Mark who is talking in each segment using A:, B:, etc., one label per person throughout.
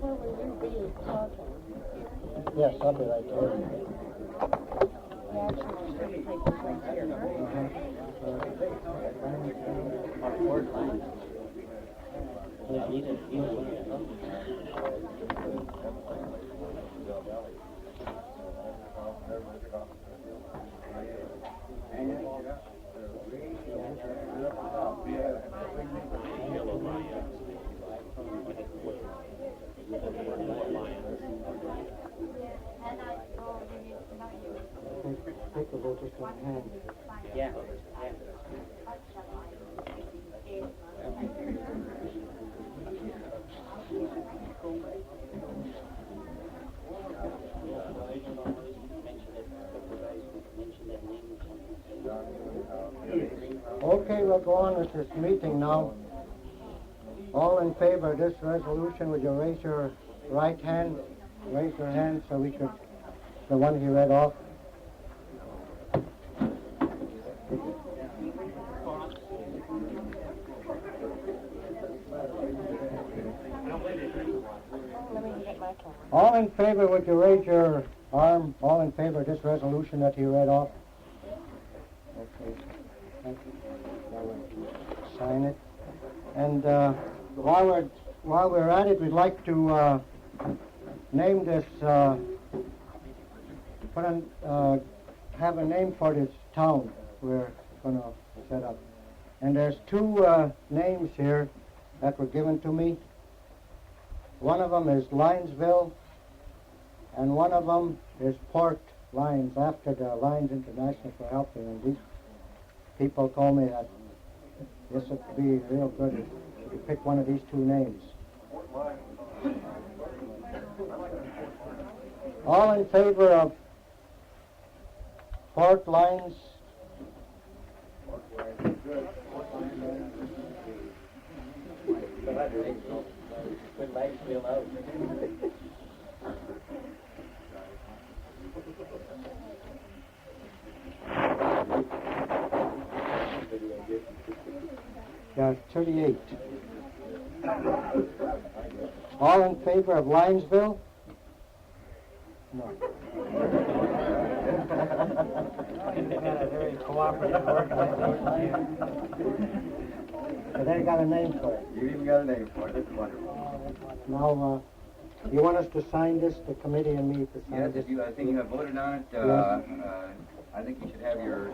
A: Where will you be talking?
B: Yes, I'll be right there.
A: The action will take place here,
B: Take a vote just one hand.
C: Yeah.
B: Okay, we'll go on with this meeting now. All in favor of this resolution, would you raise your right hand? Raise your hand so we could, the one he read off. All in favor, would you raise your arm? All in favor of this resolution that he read off? Okay, thank you. Now we'll sign it. And while we're at it, we'd like to name this, have a name for this town we're going to set up. And there's two names here that were given to me. One of them is Linesville, and one of them is Port Lines, after the Lines International for helping. And these people told me that this would be real good if you pick one of these two names. All in favor of Port Lines? Yeah, 38. All in favor of Linesville? No. Very cooperative organization. So they got a name for it.
D: You even got a name for it. That's wonderful.
B: Now, you want us to sign this, the committee and me to sign
D: Yes,
B: this?
D: if you, I think you have voted on it.
B: Yes.
D: I think you should have your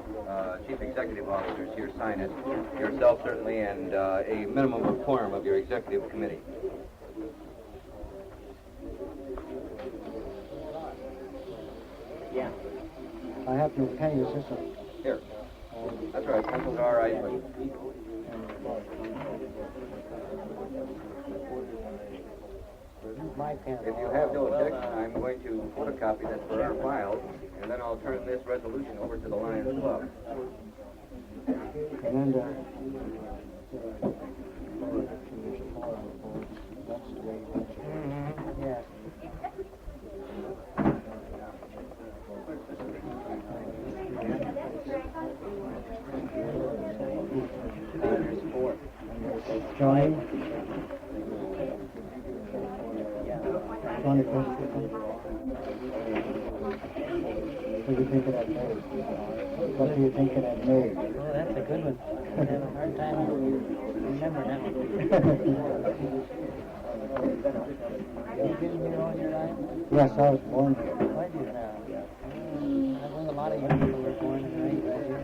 D: chief executive officers here sign it, yourself certainly, and a minimum of quorum of your executive committee.
C: Yeah.
B: I have no pen, is this a...
D: Here. That's right, pencils are all right. But
B: my pen.
D: if you have no objection, I'm going to photocopy this for our files, and then I'll turn this resolution over to the Lions Club.
B: And then that's the way you want it. Yeah. Johnny? Johnny, what do you think of that name? What do you think of that name?
C: Oh, that's a good one. I have a hard time remembering that one. You been here all your life?
B: Yes, I was born here.
C: Why did you now? I think a lot of young people were born and raised right here.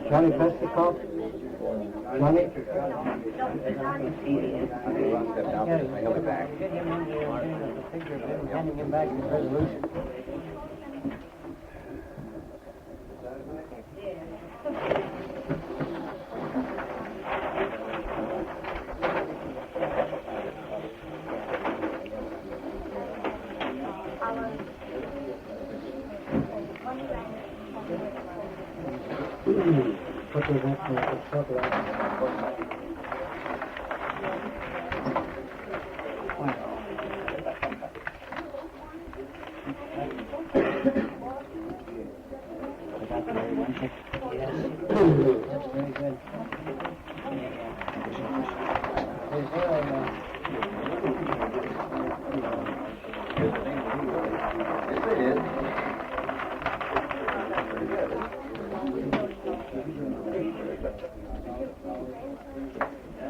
B: Johnny Pestikov? Johnny?
D: I held it back.
C: Get him in here and the picture of him handing him back his resolution.
B: What do you want to talk about?
C: Yes. That's very good. Is there a,
D: Yes, it is.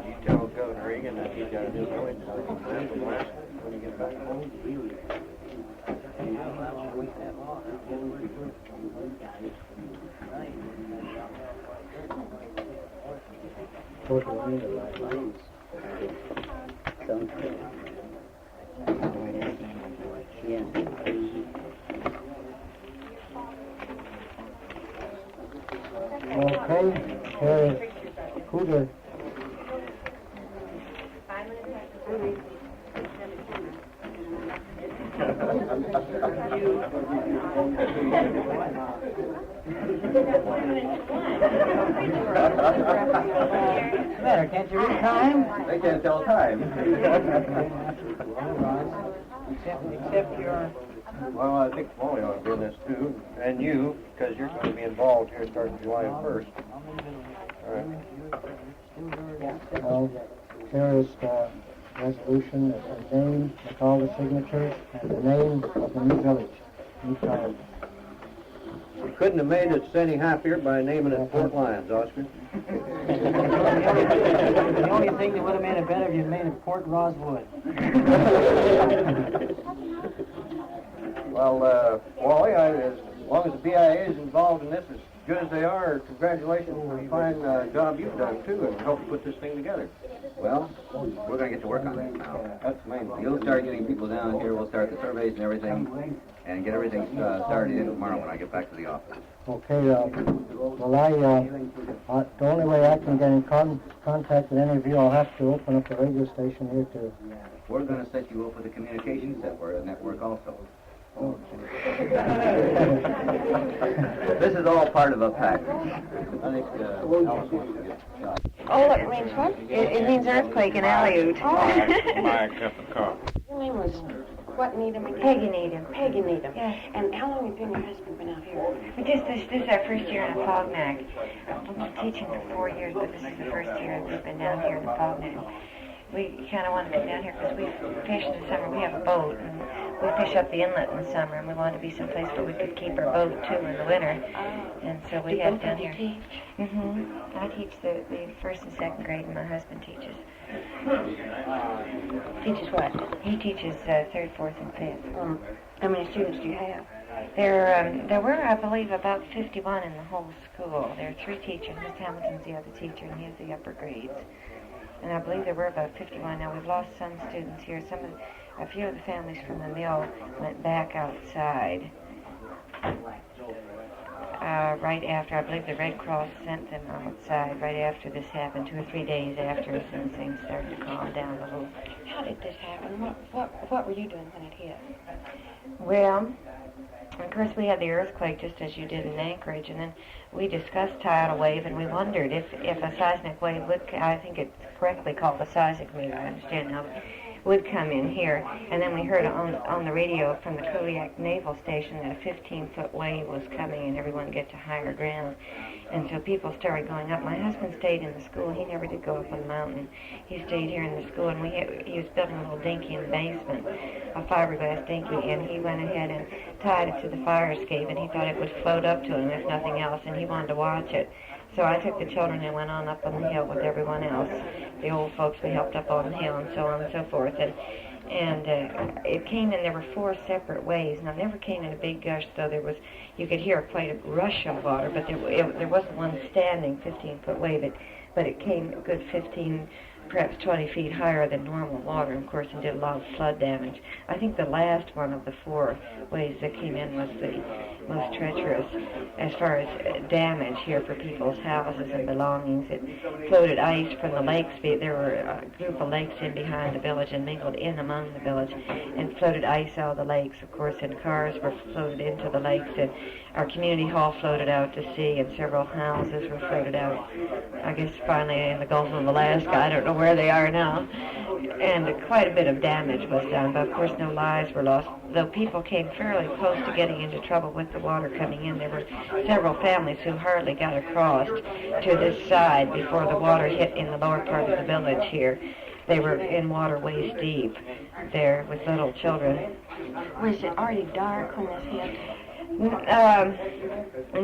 E: You tell Governor Reagan that he's got a new village so he can send the last when he gets back home.
B: Okay, Cooter.
C: what's the matter? Can't you read time?
D: They can't tell time.
C: Except your...
E: Well, I think Wally ought to be in this too, and you, because you're going to be involved here starting July 1st. All right.
B: Well, here is the resolution, the name with all the signatures, and the name of the new village, new town.
E: You couldn't have made it any happier by naming it Fort Lyons, Oscar.
C: The only thing that would have made it better if you'd made it Port Rosewood.
E: Well, Wally, as long as the BIA is involved in this as good as they are, congratulations for the fine job you've done, too, and helped put this thing together.
D: Well, we're going to get to work on this now.
E: That's the main thing.
D: You'll start getting people down here. We'll start the surveys and everything, and get everything started in tomorrow when I get back to the office.
B: Okay, well, the only way I can get in contact with any of you, I'll have to open up the radio station here to...
D: We're going to set you up with a communications network also. This is all part of a package.
E: I think Alice wants to get shot.
A: Oh, it means what? It means earthquake in Aleut.
E: My cup of coffee.
A: Your name was what, Needham? Peggy Needham. Peggy Needham. Yes. And how long have you and your husband been out here?
F: This is our first year in Afognak. I've been teaching for 4 years, but this is the first year we've been down here in Afognak. We kind of want to come down here because we fish in the summer. We have a boat, and we fish up the inlet in the summer, and we wanted to be someplace where we could keep our boat, too, in the winter. And so we head down here. I teach the first and second grade, and my husband teaches.
A: Teaches what?
F: He teaches third, fourth, and fifth.
A: How many students do you have?
F: There were, I believe, about 51 in the whole school. There are 3 teachers. Miss Hamilton's the other teacher, and he has the upper grades. And I believe there were about 51. Now, we've lost some students here. A few of the families from the mill went back outside right after. I believe the Red Cross sent them outside right after this happened, 2 or 3 days after, as soon as things started to calm down a little.
A: How did this happen? What were you doing when it hit?
F: Well, of course, we had the earthquake just as you did in Anchorage, and then we discussed tidal wave, and we wondered if a seismic wave would, I think it's correctly called a seismic wave, I understand now, would come in here. And then we heard on the radio from the Kodiak Naval Station that a 15-foot wave was coming and everyone would get to higher ground. And so people started going up. My husband stayed in the school. He never did go up on the mountain. He stayed here in the school, and he was building a little dinghy in the basement, a fiberglass dinghy, and he went ahead and tied it to the fire escape, and he thought it would float up to him if nothing else, and he wanted to watch it. So I took the children and went on up on the hill with everyone else. The old folks, we helped up on the hill and so on and so forth. And it came in, there were 4 separate waves. Now, it never came in a big gush, though you could hear quite a rush of water, but there wasn't one standing 15-foot wave. But it came a good 15, perhaps 20 feet higher than normal water, of course, and did a lot of flood damage. I think the last one of the 4 waves that came in was the most treacherous as far as damage here for people's houses and belongings. It floated ice from the lakes. There were a group of lakes in behind the village and mingled in among the village, and floated ice out of the lakes, of course, and cars were floated into the lakes. And our community hall floated out to sea, and several houses were floated out. I guess finally in the Gulf of Alaska. I don't know where they are now. And quite a bit of damage was done, but of course no lives were lost. Though people came fairly close to getting into trouble with the water coming in, there were several families who hardly got across to this side before the water hit in the lower part of the village here. They were in water waist deep there with little children.
A: Was it already dark when this hit?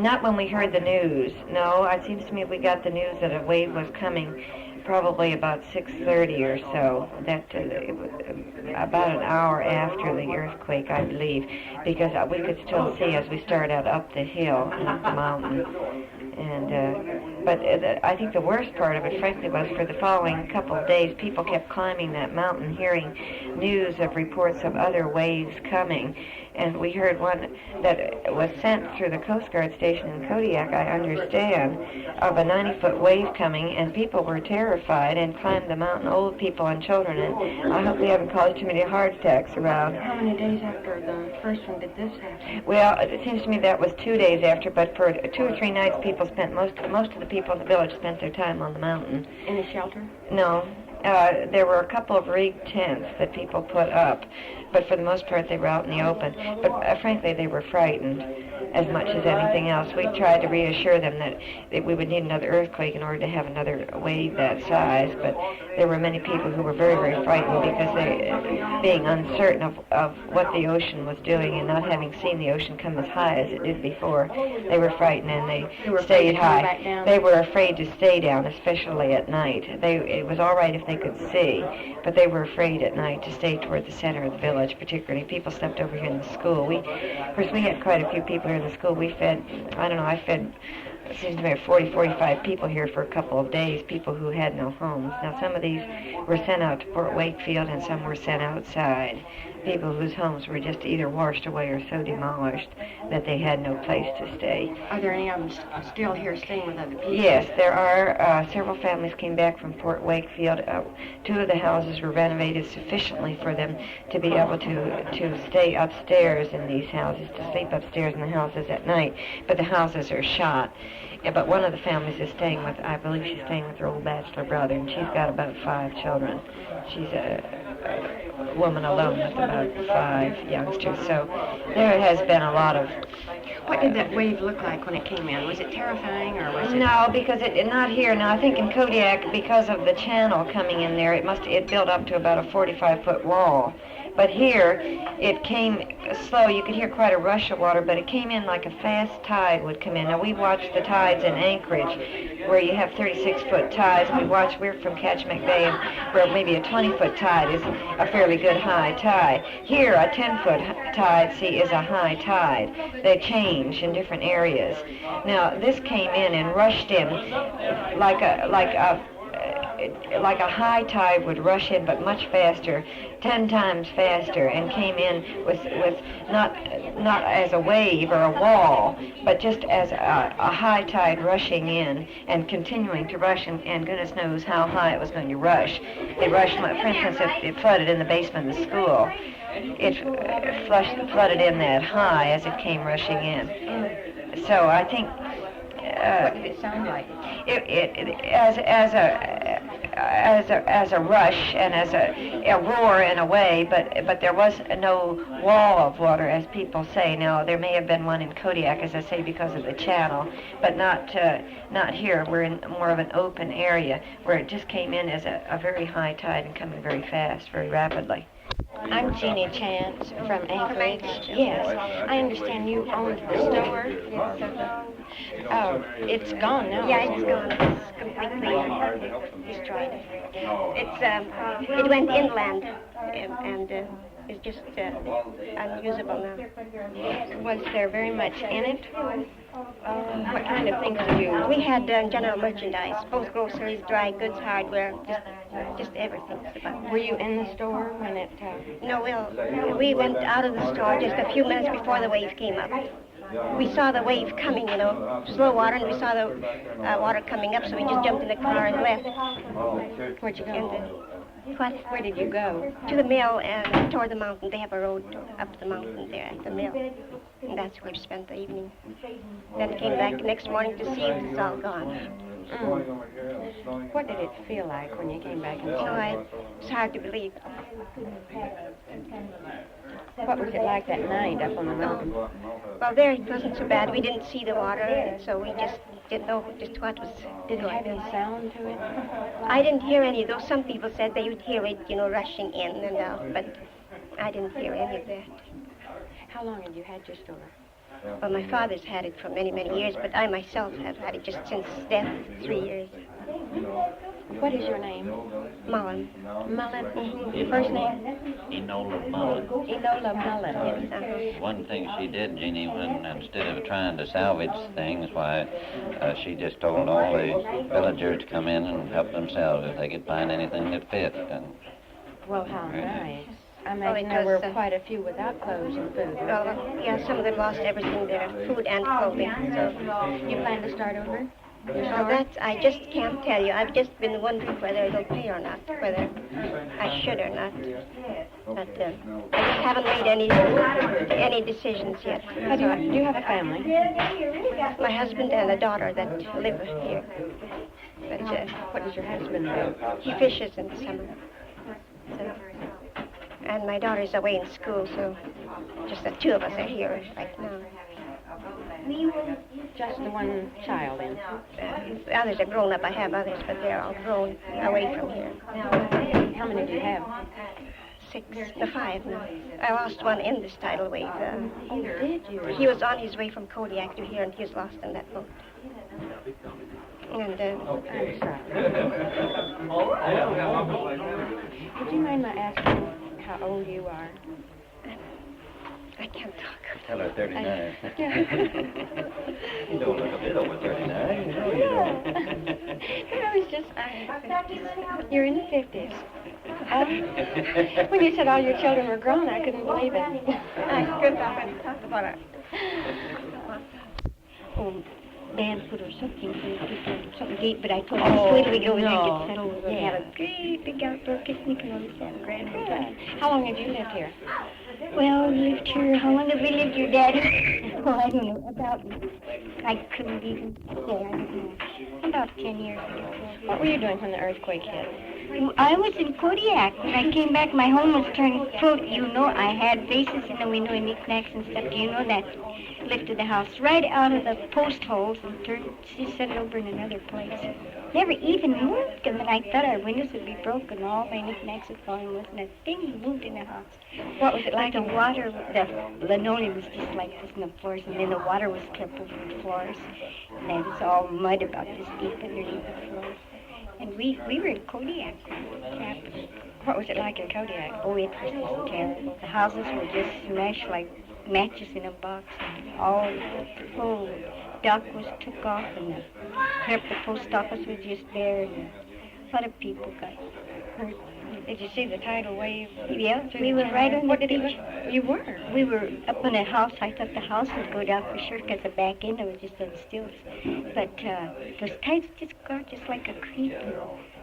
F: Not when we heard the news. No, it seems to me we got the news that a wave was coming probably about 6:30 or so. That it was about an hour after the earthquake, I believe, because we could still see as we started out up the hill, up the mountain. And but I think the worst part of it, frankly, was for the following couple of days, people kept climbing that mountain, hearing news of reports of other waves coming. And we heard one that was sent through the Coast Guard station in Kodiak, I understand, of a 90-foot wave coming, and people were terrified and climbed the mountain, old people and children, and I hope they haven't caused too many heart attacks around.
A: How many days after the first one did this happen?
F: Well, it seems to me that was 2 days after, but for 2 or 3 nights, people spent, most of the people in the village spent their time on the mountain.
A: In a shelter?
F: No. There were a couple of rigged tents that people put up, but for the most part they were out in the open. But frankly, they were frightened as much as anything else. We tried to reassure them that we would need another earthquake in order to have another wave that size, but there were many people who were very, very frightened because they, being uncertain of what the ocean was doing and not having seen the ocean come as high as it did before, they were frightened and they stayed high. They were afraid to stay down, especially at night. It was all right if they could see, but they were afraid at night to stay toward the center of the village, particularly. People slept over here in the school. Of course, we had quite a few people here in the school. We fed, I fed, it seems to me, 40, 45 people here for a couple of days, people who had no homes. Now, some of these were sent out to Fort Wakefield and some were sent outside. People whose homes were just either washed away or so demolished that they had no place to stay.
A: Are there any of them still here staying with other people?
F: Yes, there are. Several families came back from Fort Wakefield. 2 of the houses were renovated sufficiently for them to be able to stay upstairs in these houses, to sleep upstairs in the houses at night. But the houses are shot. Yeah, but one of the families is staying with, I believe she's staying with her old bachelor brother, and she's got about 5 children. She's a woman alone with about 5 youngsters. So there has been a lot of...
A: What did that wave look like when it came in? Was it terrifying or was it...
F: No, because it not here. Now, I think in Kodiak, because of the channel coming in there, it built up to about a 45-foot wall. But here, it came slow. You could hear quite a rush of water, but it came in like a fast tide would come in. Now, we watched the tides in Anchorage, where you have 36-foot tides. We're from Ketchikan Bay, and where maybe a 20-foot tide is a fairly good high tide. Here, a 10-foot tide, is a high tide. They change in different areas. Now, this came in and rushed in like a high tide would rush in, but much faster, 10 times faster, and came in with not as a wave or a wall, but just as a high tide rushing in and continuing to rush, and goodness knows how high it was going to rush. It rushed, for instance, it flooded in the basement of the school. It flooded in that high as it came rushing in. So I think...
A: what did it sound like?
F: As a rush and as a roar in a way, but there was no wall of water, as people say. Now, there may have been one in Kodiak, as I say, because of the channel, but not here. We're in more of an open area where it just came in as a very high tide and coming very fast, very rapidly.
A: I'm Genie Chance from Anchorage. Yes, I understand you owned the store. Oh, it's gone now.
G: Yeah, it's gone. It's completely destroyed. It went inland, and it's just unusable now.
A: Was there very much in it? What kind of things did you...
G: We had general merchandise, both groceries, dry goods, hardware, just everything.
A: Were you in the store when it...
G: No, we went out of the store just a few minutes before the wave came up. We saw the wave coming, slow water, and we saw the water coming up, so we just jumped in the car and left.
A: Where'd you go? Where did you go?
G: To the mill and toward the mountain. They have a road up the mountain there at the mill. And that's where we spent the evening. Then came back the next morning to see if it's all gone.
F: What did it feel like when you came back and saw it?
G: It's hard to believe.
F: What was it like that night up on the mountain?
G: Well, there it wasn't so bad. We didn't see the water, so we just didn't know just what was
F: Did it have any sound to it?
G: I didn't hear any, though some people said they would hear it, rushing in and out, but I didn't hear any of that.
F: How long had you had your store?
G: Well, my father's had it for many, many years, but I myself have had it just since death, 3 years.
F: What is your name?
G: Mullen.
F: Mullen. Your first name?
H: Enola Mullen.
F: Enola Mullen.
H: One thing she did, Jeannie, when instead of trying to salvage things, why, she just told all the villagers to come in and help themselves if they could find anything that fit. And
F: Well, how nice. I imagine there were quite a few without clothes and food.
G: Well, yeah, some of them lost everything there, food and clothing. So,
F: You plan to start over?
G: well, that I just can't tell you. I've just been wondering whether it'll pay or not, whether I should or not. But I just haven't made any decisions yet.
F: Do you have a family?
G: My husband and a daughter that live here. But
F: What does your husband do?
G: he fishes in the summer. So, and my daughter's away in school, so just the two of us are here right now.
F: Just the one child, then?
G: The others are grown up. I have others, but they're all grown away from here.
F: How many do you have?
G: 5 now. I lost one in this tidal wave.
F: Oh, did you?
G: He was on his way from Kodiak to here, and he was lost in that boat. And
F: I'm sorry. Would you mind my asking how old you are?
G: I can't talk.
H: tell her 39.
F: Yeah.
H: You don't look a bit over 39. You know you don't.
F: It's just, you're in the 50s. When you said all your children were grown, I couldn't believe it.
G: I couldn't talk about it.
I: Dance food or something for the people, something to eat, but I told them, wait till we get over there and get settled. We're going to have a great big outdoor picnic and all this and grand hotel.
F: How long have you lived here?
I: Well, we lived here, how long have we lived here, Daddy? Well, I don't know, about, I couldn't even say, I don't know, about 10 years ago.
F: What were you doing when the earthquake hit?
I: I was in Kodiak. When I came back, my home was turned full. You know, I had vases in the window and knickknacks and stuff. Do you know that? Lifted the house right out of the post holes and set it over in another place. Never even moved them, and I thought our windows would be broken. All my knickknacks had fallen. Wasn't a thing moved in the house.
F: What was it like?
I: The water, the linoleum was just like this in the floors, and then the water was kept over the floors. And then it's all mud about this deep underneath the floors. And we were in Kodiak.
F: What was it like in Kodiak?
I: Oh, it was just terrible. The houses were just smashed like matches in a box. And all the whole dock was took off, and the post office was just there. And a lot of people got hurt.
F: Did you see the tidal wave?
I: Yeah, we were right on the beach.
F: You were?
I: We were up in a house. I thought the house would go down for sure because the back end of it was just on stilts. But those tides just go out just like a creep. And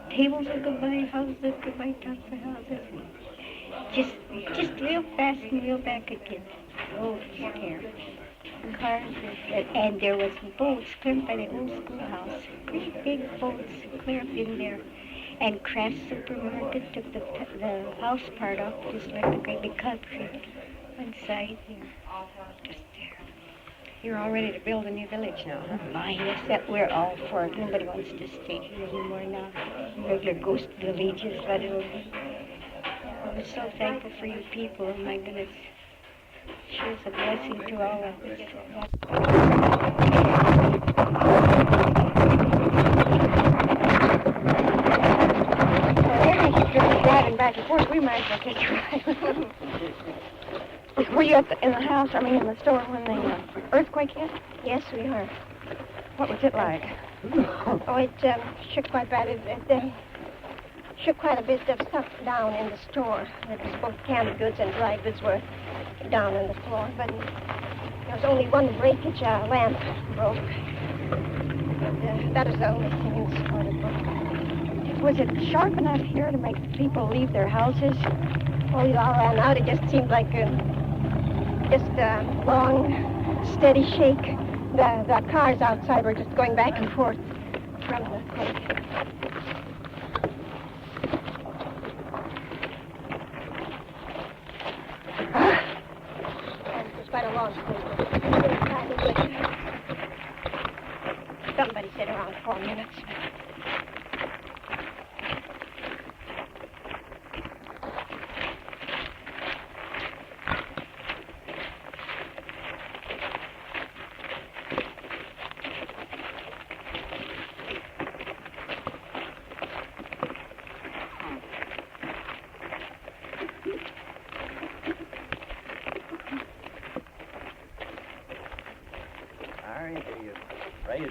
I: tables would go by, houses would go by, tops of houses. Just real fast and real back again. Oh, it was terrible. Cars, and there was boats clear by the old schoolhouse. Great big boats clear up in there. And Kraft Supermarket took the house part off, just like a great big concrete one side there. Just there.
F: You're all ready to build a new village now, huh?
I: My, yes, that we're all for it. Nobody wants to stay here anymore now. Regular ghost villages, but it'll be. I'm so thankful for you people. Oh, my goodness. Sure, it's a blessing to all of us.
F: Driving back and forth, we might as well catch a ride. Were you in the house, in the store when the earthquake hit?
G: Yes, we are.
F: What was it like?
G: Oh, it shook quite bad. It shook quite a bit of stuff down in the store. It was both canned goods and dry goods were down on the floor. But there was only one breakage. A lamp broke. But that was the only thing in the store that broke.
F: Was it sharp enough here to make people leave their houses?
G: Oh, we all ran out. It just seemed like just a long, steady shake. The cars outside were just going back and forth from the quake. It was quite a long quake. Somebody said around 4 minutes.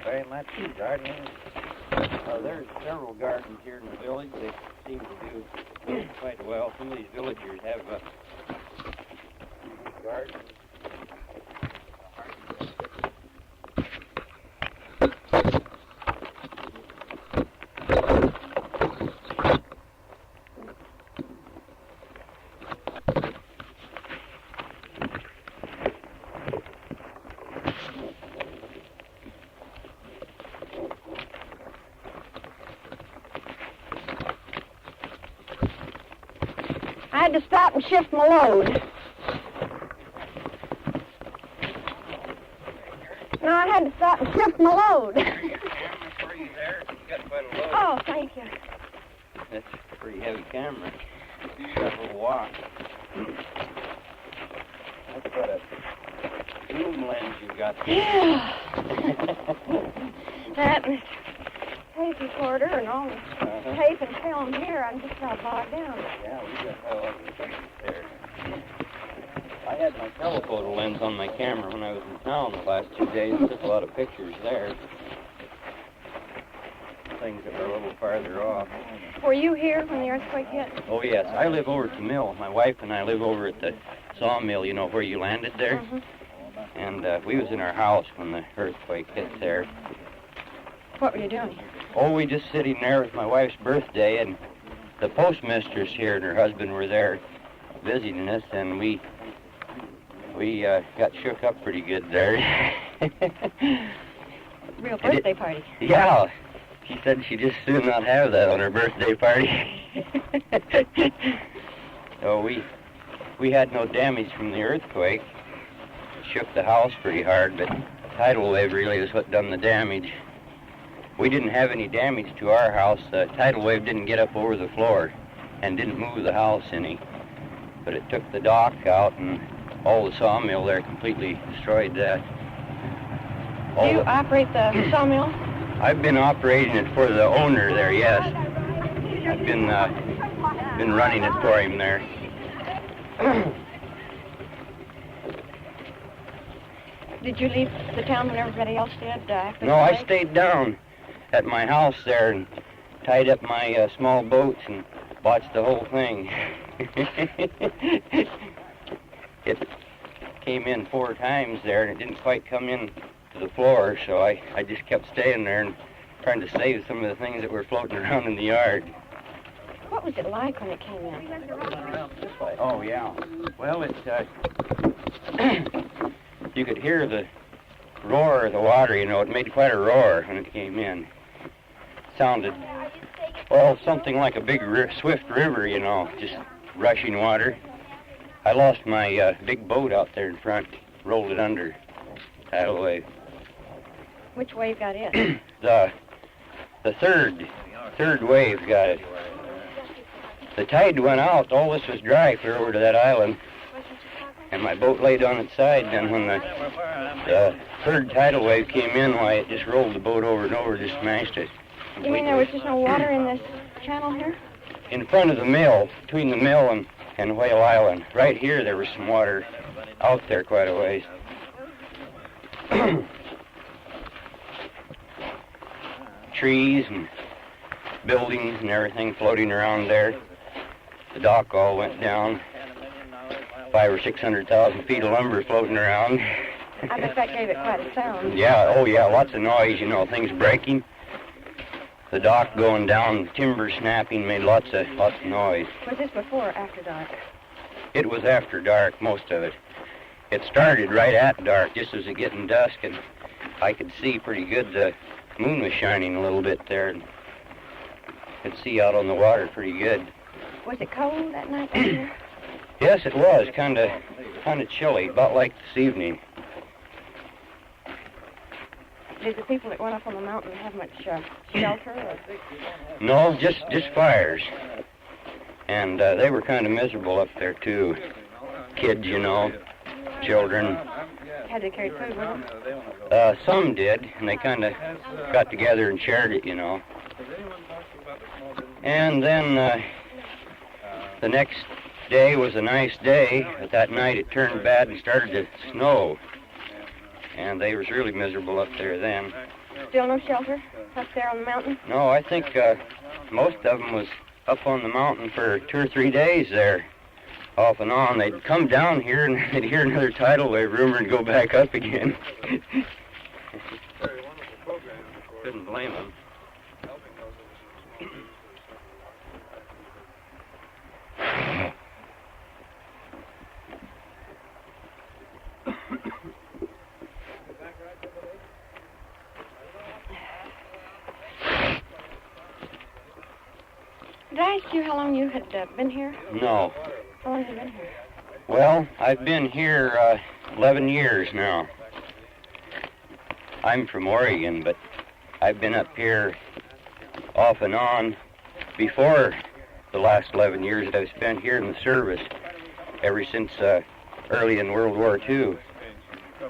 J: Very much gardening. There's several gardens here in the village. They seem to do quite well. Some of these villagers have gardens.
G: I had to stop and shift my load. No, I had to stop and shift my load. Oh, thank you.
J: That's a pretty heavy camera. Got a little walk. That's got a zoom lens you got there.
G: Yeah. That was tape recorder and all the tape and film here. I'm just about bogged down.
J: Yeah, we got a lot of pictures there. I had my telephoto lens on my camera when I was in town the last 2 days. I took a lot of pictures there. Things that were a little farther off.
G: Were you here when the earthquake hit?
J: Oh, yes. I live over at the mill. My wife and I live over at the sawmill, you know, where you landed there.
G: Mm-hmm.
J: And we was in our house when the earthquake hit there.
G: What were you doing?
J: Oh, we just sitting there with my wife's birthday, and the postmistress here and her husband were there visiting us, and we got shook up pretty good there.
G: Real birthday party.
J: Yeah. She said she'd just soon not have that on her birthday party. So we had no damage from the earthquake. It shook the house pretty hard, but tidal wave really is what done the damage. We didn't have any damage to our house. The tidal wave didn't get up over the floor and didn't move the house any. But it took the dock out, and all the sawmill there completely destroyed that.
G: Do you operate the sawmill?
J: I've been operating it for the owner there, yes. I've been running it for him there.
G: Did you leave the town when everybody else did?
J: No, I stayed down at my house there and tied up my small boats and watched the whole thing. It came in 4 times there, and it didn't quite come in to the floor, so I just kept staying there and trying to save some of the things that were floating around in the yard.
G: What was it like when it came in?
J: Oh, yeah. Well, you could hear the roar of the water, you know. It made quite a roar when it came in. It sounded, well, something like a big swift river, you know, just rushing water. I lost my big boat out there in front, rolled it under tidal wave.
G: Which wave got it?
J: The third wave got it. The tide went out. All this was dry clear over to that island, and my boat laid on its side. Then when the third tidal wave came in, why, it just rolled the boat over and over, just smashed it completely.
G: You mean there was just no water in this channel here?
J: In front of the mill, between the mill and Whale Island. Right here there was some water out there quite a ways. Trees and buildings and everything floating around there. The dock all went down. 500,000 or 600,000 feet of lumber floating around.
G: I bet that gave it quite a sound.
J: Yeah, oh yeah, lots of noise, you know, things breaking. The dock going down, timber snapping, made lots of noise.
G: Was this before or after dark?
J: It was after dark, most of it. it started right at dark, just as it getting dusk, and I could see pretty good. The moon was shining a little bit there, and could see out on the water pretty good.
G: Was it cold that night down here?
J: Yes, it was kind of chilly, about like this evening.
G: Did the people that went up on the mountain have much shelter? Or?
J: No, just fires. And they were kind of miserable up there, too. Kids, you know, children.
G: Had they carried food with them?
J: Some did, and they kind of got together and shared it, you know. And then the next day was a nice day, but that night it turned bad and started to snow. And they was really miserable up there then.
G: Still no shelter up there on the mountain?
J: No, I think most of them was up on the mountain for 2 or 3 days there, off and on. They'd come down here and they'd hear another tidal wave rumor and go back up again. Couldn't blame them.
G: Did I ask you how long you had been here?
J: No.
G: How long have you been here?
J: Well, I've been here 11 years now. I'm from Oregon, but I've been up here off and on before the last 11 years that I've spent here in the service, ever since early in World War II.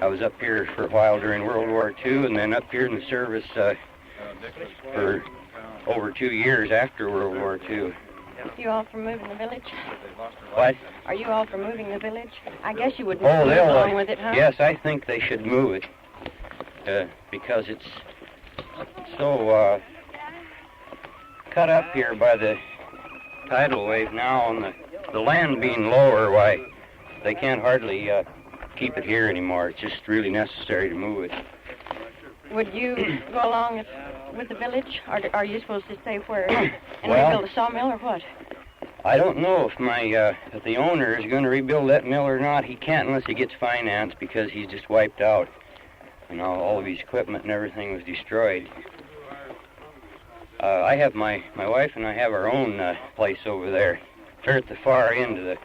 J: I was up here for a while during World War II, and then up here in the service for over 2 years after World War II.
G: You all from moving the village?
J: What?
G: Are you all from moving the village? I guess you would move
J: Oh, they'll
G: along with it, huh?
J: Yes, I think they should move it because it's so cut up here by the tidal wave now, and the land being lower. Why, they can't hardly keep it here anymore. It's just really necessary to move it.
G: Would you go along with the village, or are you supposed to stay where and
J: Well,
G: rebuild a sawmill, or what?
J: I don't know if if the owner is going to rebuild that mill or not. He can't unless he gets finance, because he's just wiped out. You know, all of his equipment and everything was destroyed. I have my wife and I have our own place over there. They're at the far end of the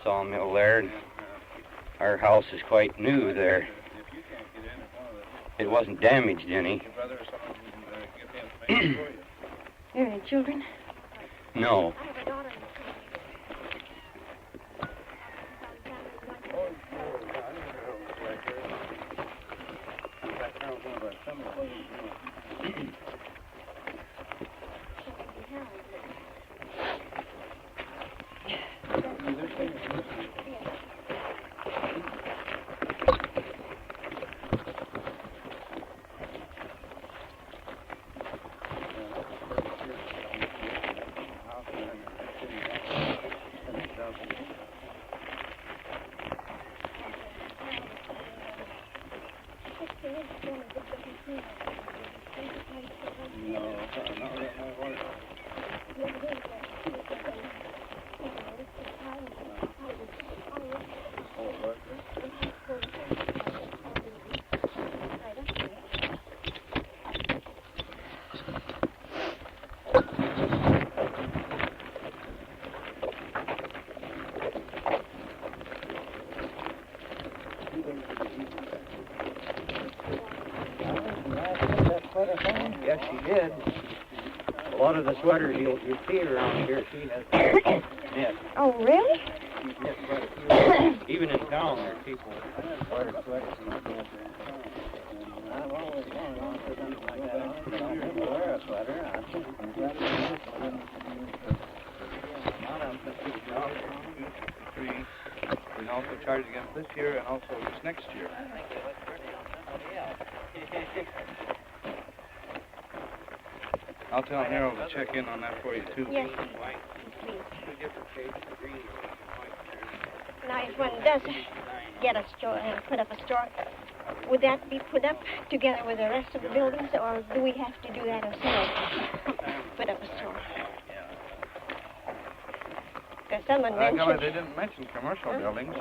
J: sawmill there, and our house is quite new there. It wasn't damaged any.
G: You have any children?
J: No. Yes, she did. A lot of the sweaters you'll see around here, she has. Yes.
G: Oh, really?
J: Yes, quite a few. Even in town, there are people order sweaters.
C: I've always wanted one for something like that. I never wear a sweater. I think I'm glad to use one.
K: We also charge against this year and also this next year. I'll tell Harold to check in on that for you, too.
G: Yes. Now, if one does get a store and put up a store, would that be put up together with the rest of the buildings, or do we have to do that ourselves? Put up a store. Because someone mentioned...
K: They didn't mention commercial buildings.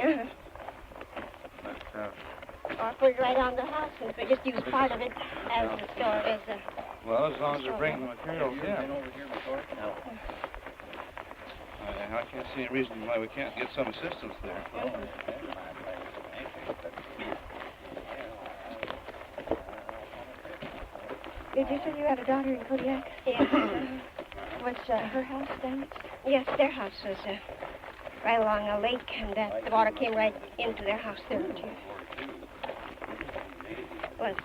G: Or put it right on the house, and if we just use part of it as the store, as a...
K: Well, as long as they're bringing the materials in. I can't see any reason why we can't get some assistance there.
I: Did you say you had a daughter in Kodiak?
G: Yes.
I: Was her house damaged?
G: Yes, their house was right along a lake, and the water came right into their house there, too. Was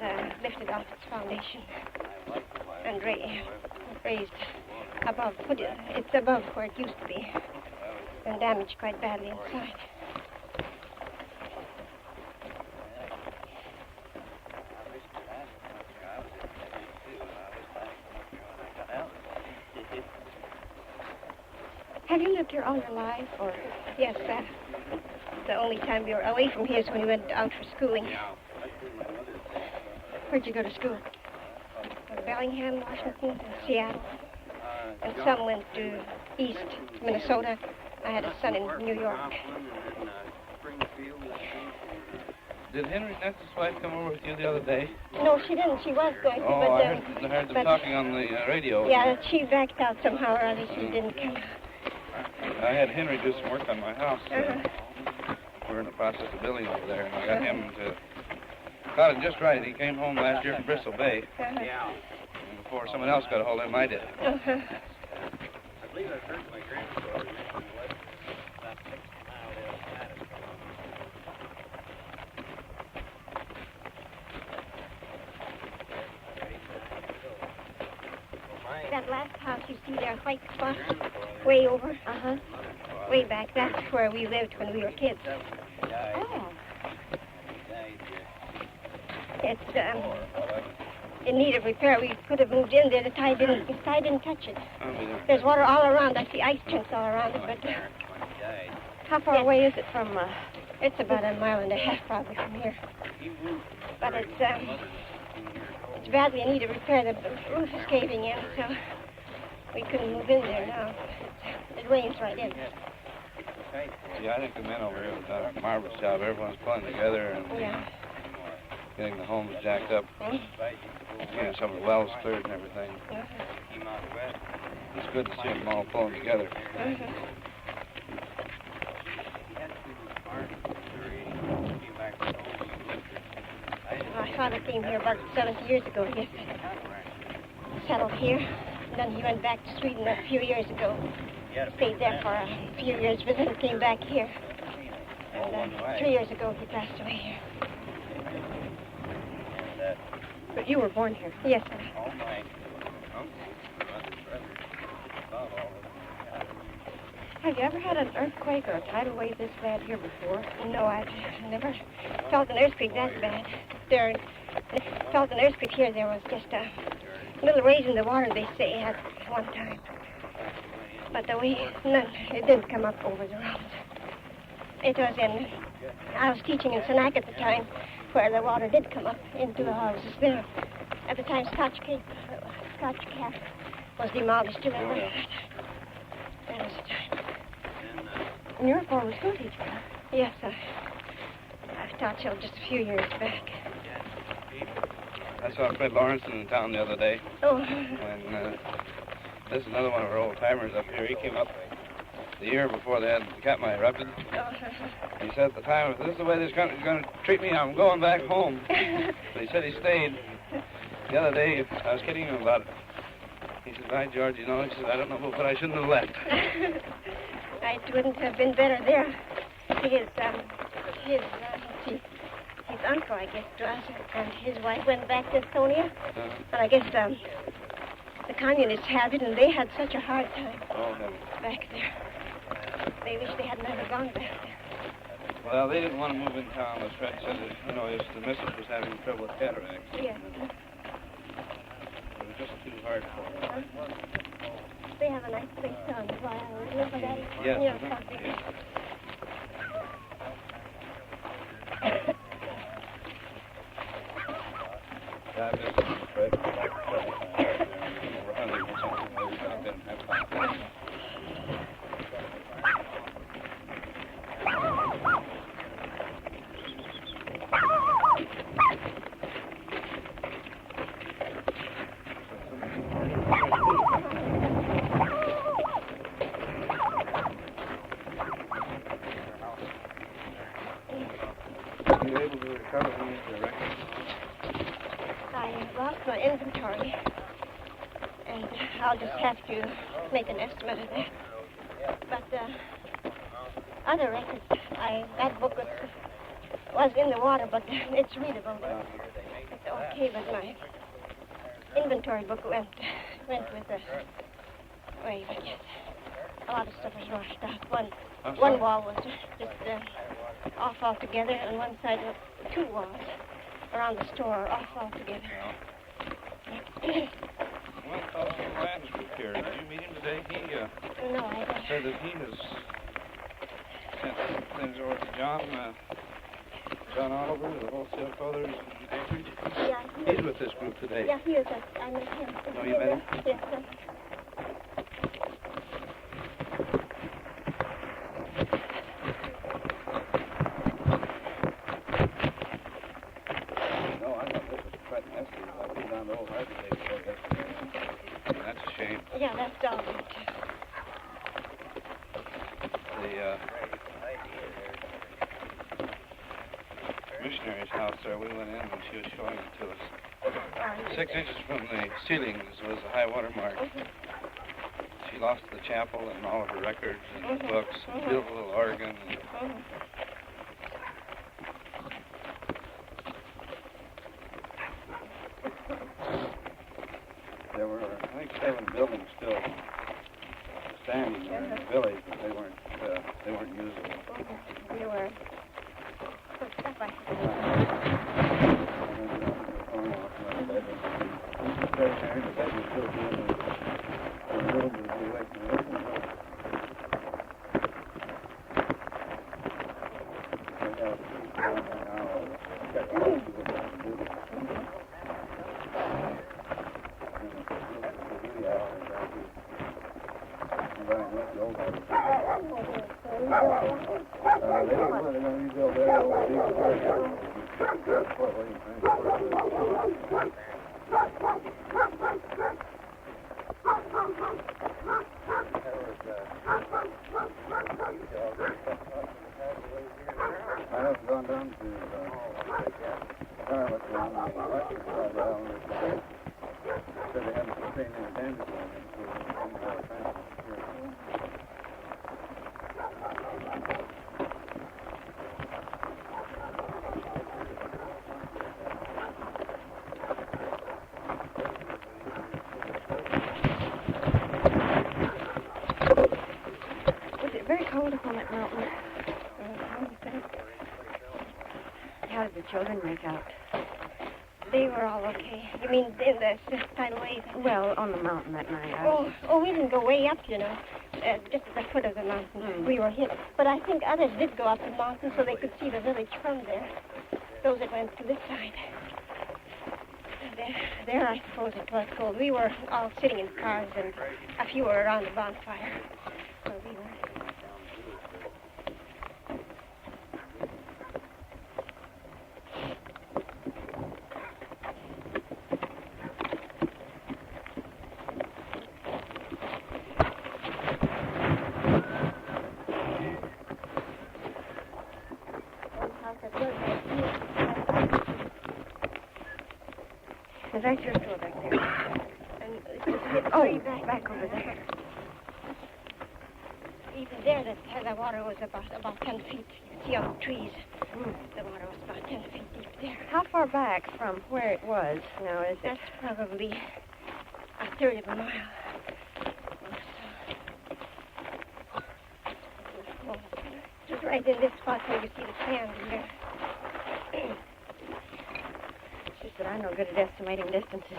G: lifted off its foundation and raised above. It's above where it used to be, and damaged quite badly inside.
I: Have you lived here all your life, or?
G: Yes, the only time we were away from here is when we went out for schooling.
I: Where'd you go to school?
G: Bellingham, Washington, and Seattle. And some went to East Minnesota. I had a son in New York.
K: Did Henry Ness's wife come over with you the other day?
G: No, she didn't. She was going to,
K: Oh,
G: but...
K: I heard them talking on the radio.
G: Yeah, she backed out somehow or other. She didn't come.
K: I had Henry do some work on my house. We're in the process of building over there, and I got him to... Got it just right. He came home last year from Bristol Bay. And before someone else got a hold of him, I did.
C: I believe I've heard my grandfather about 60 miles outside of
G: That last house you see there, white spot, way over, way back, that's where we lived when we were kids.
I: Oh.
G: It's in need of repair. We could have moved in there. The tide didn't touch it. There's water all around. I see ice chunks all around it, but...
I: How far away is it from...
G: It's about a mile and a half probably from here. But it's badly in need of repair. The roof is caving in, so we couldn't move in there now. It rains right in.
K: Yeah, I think the men over here have done a marvelous job. Everyone's pulling together and getting the homes jacked up. Getting some of the wells cleared and everything. It's good to see them all pulling together.
G: My father came here about 70 years ago. He settled here. And then he went back to Sweden a few years ago. Stayed there for a few years, visited, came back here. And 3 years ago he passed away here.
I: But you were born here?
G: Yes, sir.
I: Have you ever had an earthquake or a tidal wave this bad here before?
G: No, I've never felt an earthquake that bad. Felt an earthquake here. There was just a little raise in the water, they say, at one time. But it didn't come up over the rocks. It was I was teaching in Senac at the time, where the water did come up into the houses there. At the time, Scotch Cap was demolished. Do you remember that? That was the time.
I: And you're a former school teacher?
G: Yes, I've taught children just a few years back.
K: I saw Fred Lawrence in town the other day.
G: Oh.
K: And this is another one of our old timers up here. He came up the year before they had the Katmai erupted. He said at the time, if this is the way this country's going to treat me, I'm going back home. But he said he stayed. The other day, I was kidding him about it. He said, "Hi, George, you know," he said, "I don't know, but I shouldn't have left."
G: It wouldn't have been better there. His uncle, I guess, to us, and his wife went back to Estonia. And I guess the communists have it, and they had such a hard time back there. They wish they had never gone back there.
K: Well, they didn't want to move in town, as Fred said. You know, the missus was having trouble with cataracts.
G: Yeah.
K: It was just too hard for her.
G: They have a nice place on the fire. Remember that?
K: Yes.
G: Yeah, something.
K: Yeah, I miss Fred. We're hunting or something. We got them have fun.
G: okay. And I'll just have to make an estimate of that. But other records, that book was in the water, but it's readable. It's okay, but my inventory book went with the wave, I guess. A lot of stuff was washed out. One wall was just off altogether, and one side, two walls around the store are off altogether.
K: Well, talking to Land's group here. Did you meet him today? He
G: No, I don't.
K: said that he has sent things over to John Oliver, the wholesale callers in Anchorage.
G: Yeah,
K: He's with this group today.
G: Yeah, he is. I met him.
K: Oh, you met him?
G: Yes,
K: No, I thought this was quite messy. I've been down the old Harbor Day before yesterday. That's a shame.
G: Yeah, that's all right.
K: The missionary's house there, we went in and she was showing it to us. 6 inches from the ceilings was a high water mark. She lost the chapel and all of her records and books, and built a little organ. And there were, I think, 7 buildings still standing there in the village, but they weren't usable.
G: They were.
K: I haven't gone down to Charlotte down the western side down there. Said they haven't sustained any damage on it, so I'm all thankful.
A: Was it very cold up on that mountain? How did the children make out?
G: They were all okay. You mean in the tidal wave?
A: Well, on the mountain that night.
G: Oh, we didn't go way up, you know. Just at the foot of the mountain. We were hit. But I think others did go up the mountain so they could see the village from there. Those that went to this side. There, I suppose it was cold. We were all sitting in cars, and a few were around the bonfire. So we were.
A: Is that your store back there? And back over there.
G: Even there, the water was about 10 feet. You could see all the trees. The water was about 10 feet deep there.
A: How far back from where it was now is it?
G: That's probably a third of a mile. Just right in this spot where you see the sand in there.
A: It's just that I'm no good at estimating distances.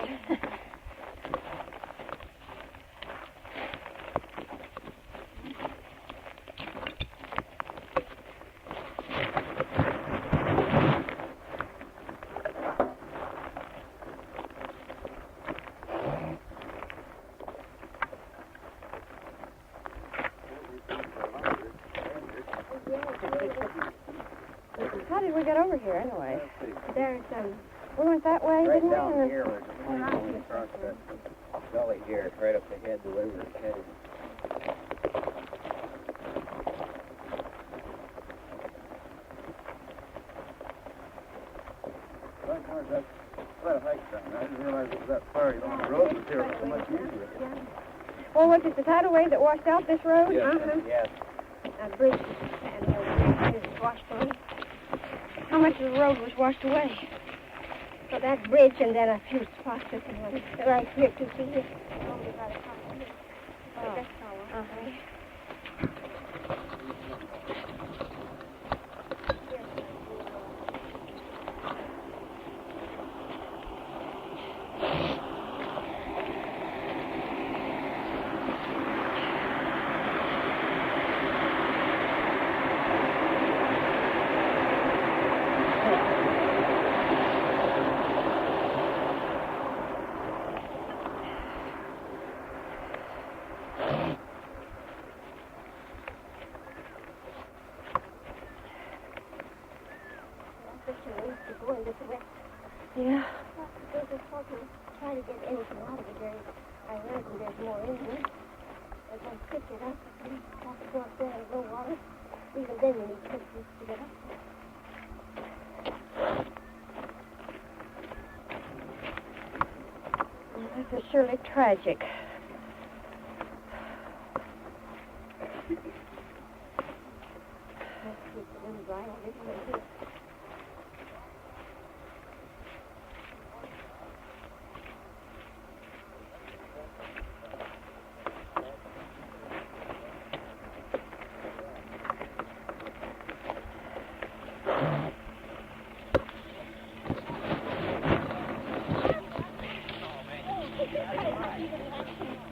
A: How did we get over here, anyway?
G: There's,
A: we went that way,
E: Right
A: didn't we?
E: down here was a point going across that gully here. It's right up ahead the river is headed. That's quite a hike down there. I didn't realize it was that far. You don't the road was here so much easier.
G: Well, was it the tidal wave that washed out this road?
E: Yes.
J: Yes.
G: A bridge and it was washed away. How much of the road was washed away? So that bridge and then a few spots right here to see it. Oh. Uh-huh. Yeah. They're just trying to get anything out of it. I imagine there's more in here. As I pick it up, you have to go up there and low water. Even then you need pictures to get up there. Well, this is surely tragic. Let's keep the wind dry on this right here.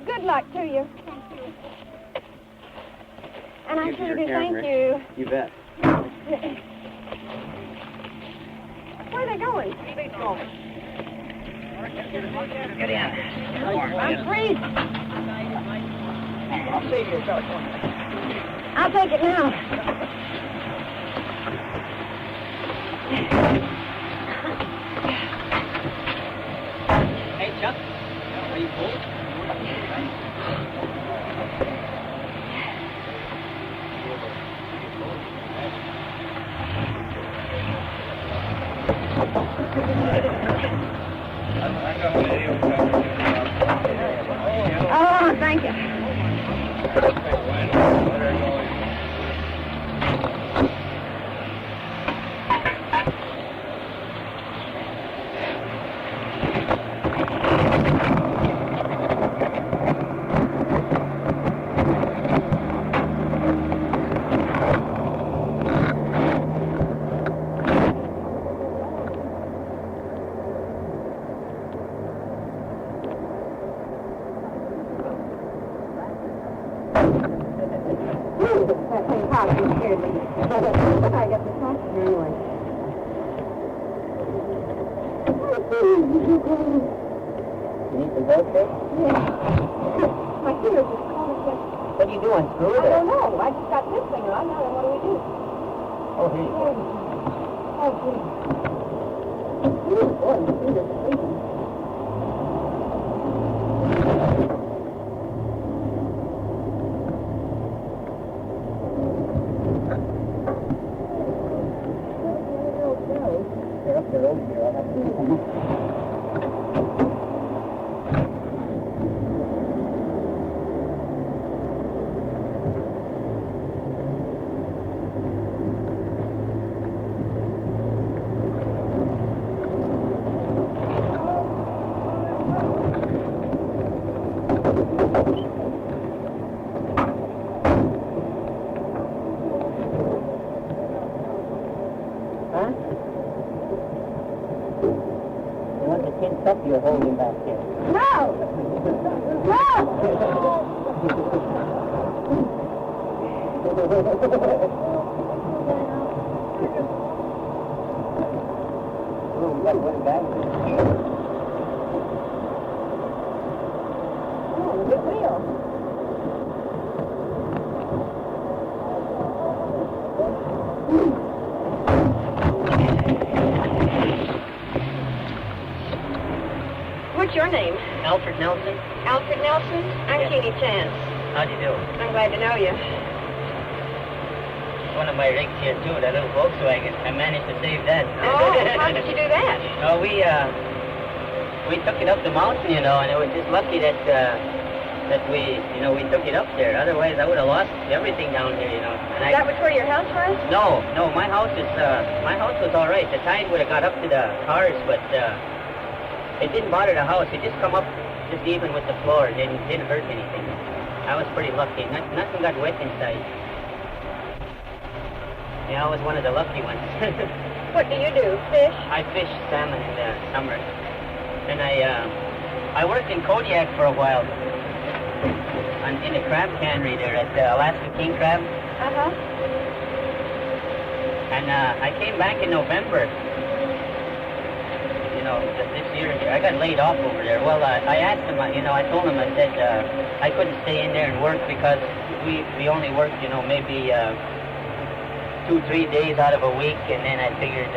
G: Good luck to you. And I sure do thank you.
J: You bet.
G: Where are they going?
J: Get in.
G: I'm freezing.
J: I'll save you a telephone.
G: I'll take it now.
J: Hey, Chuck. Are you cold?
G: Oh, thank you. That thing probably scared me. I got the costume anyway.
J: You need some help, Kate?
G: Yeah. My fingers just caught it.
J: What are you doing? Screw
G: I don't know. I just got this thing on. Now what do we do?
J: Oh, here you go.
G: Oh, geez. Ooh, boy, my fingers are freezing.
J: They're up there over here. I'll have to... Stuff you're holding back here.
G: No!
J: Oh, what a bag.
G: Oh, the big wheel. What's your name?
J: Alfred Nelson.
G: Alfred Nelson? I'm Genie Chance.
J: How do you do?
G: I'm glad to know you.
J: One of my rigs here, too, that little Volkswagen. I managed to save that.
G: Oh, how did you do that?
J: Oh, we
L: we took it up the mountain, you know, and it was just lucky that we took it up there. Otherwise, I would have lost everything down here, you know. And
A: That was where your house was?
L: No, my house was all right. The tide would have got up to the cars, but it didn't bother the house. It just come up just even with the floor. It didn't hurt anything. I was pretty lucky. Nothing got wet inside. Yeah, I was one of the lucky ones.
A: What do you do? Fish?
L: I fish salmon in the summer. And I worked in Kodiak for a while. In the crab cannery there at Alaska King Crab.
A: Uh-huh.
L: And I came back in November. You know, this year. I got laid off over there. Well, I asked him, you know, I told him, I said, I couldn't stay in there and work because we only worked, you know, maybe 2-3 days out of a week, and then I figured,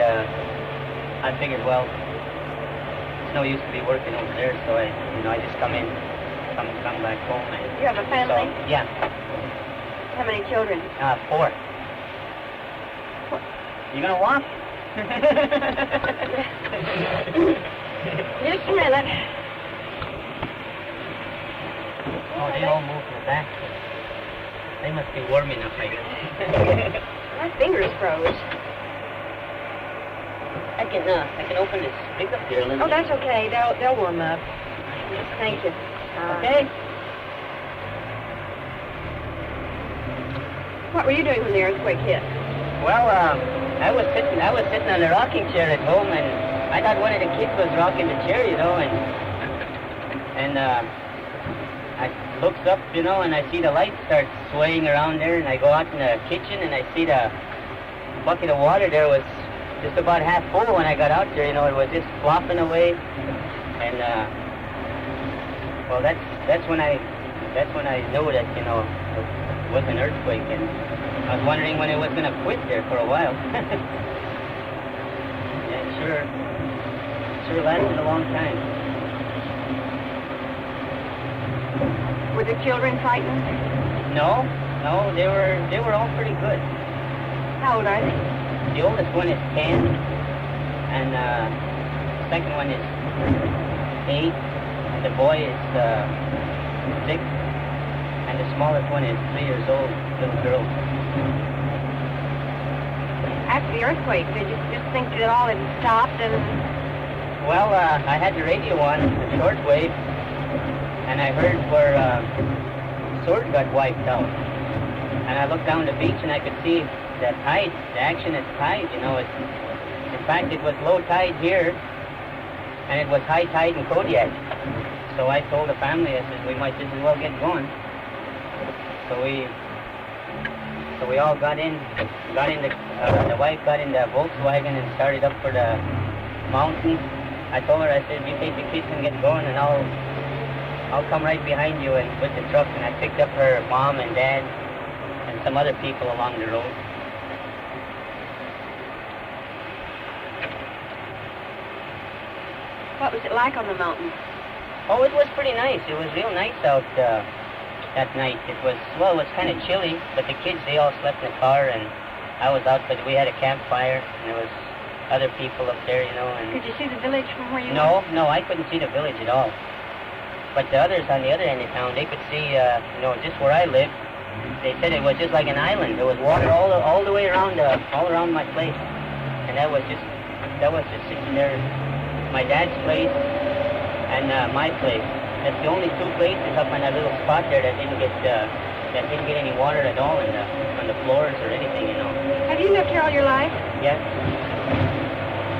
L: well, it's no use to be working over there, so I just come back home. And
A: You have a family?
L: So, yeah.
A: How many children?
L: 4. You gonna walk?
A: Just a minute.
L: Oh, they all moved in the back. They must be warm enough, I guess.
A: My fingers froze.
L: I can open this big up here a little.
A: Oh, that's okay. They'll warm up. Thank you.
L: Okay.
A: What were you doing when the earthquake hit?
L: Well, I was sitting on a rocking chair at home, and I thought one of the kids was rocking the chair, you know, and I looks up, you know, and I see the lights start swaying around there, and I go out in the kitchen, and I see the bucket of water there was just about half full when I got out there, you know, it was just flopping away, and well, that's when I knew that, you know, it was an earthquake, and I was wondering when it was going to quit there for a while. Yeah, it sure lasted a long time.
A: Were the children frightened?
L: No, they were all pretty good.
A: How old are they?
L: The oldest one is 10, and the second one is 8, and the boy is 6, and the smallest one is 3 years old, little girl.
A: After the earthquake, did you just think that all had stopped and...
L: Well, I had the radio on, the shortwave, and I heard where Sword got wiped out. And I looked down the beach and I could see that tide, the action is tide, you know. In fact, it was low tide here, and it was high tide in Kodiak. So I told the family, I said, we might just as well get going. So we all got in the wife got in the Volkswagen and started up for the mountain. I told her, I said, you take the kids and get going, and I'll come right behind you and with the truck. And I picked up her mom and dad and some other people along the road.
A: What was it like on the mountain?
L: Oh, it was pretty nice. It was real nice out that night. It was kind of chilly, but the kids, they all slept in the car, and I was out, but we had a campfire, and there was other people up there, you know. And
A: could you see the village from where you were?
L: No, I couldn't see the village at all. But the others on the other end of town, they could see, you know, just where I lived. They said it was just like an island. There was water all the way around, all around my place, and that was just sitting there. My dad's place and my place. That's the only 2 places up on that little spot there that didn't get any water at all on the floors or anything, you know.
A: Have you lived here all your life?
L: Yes.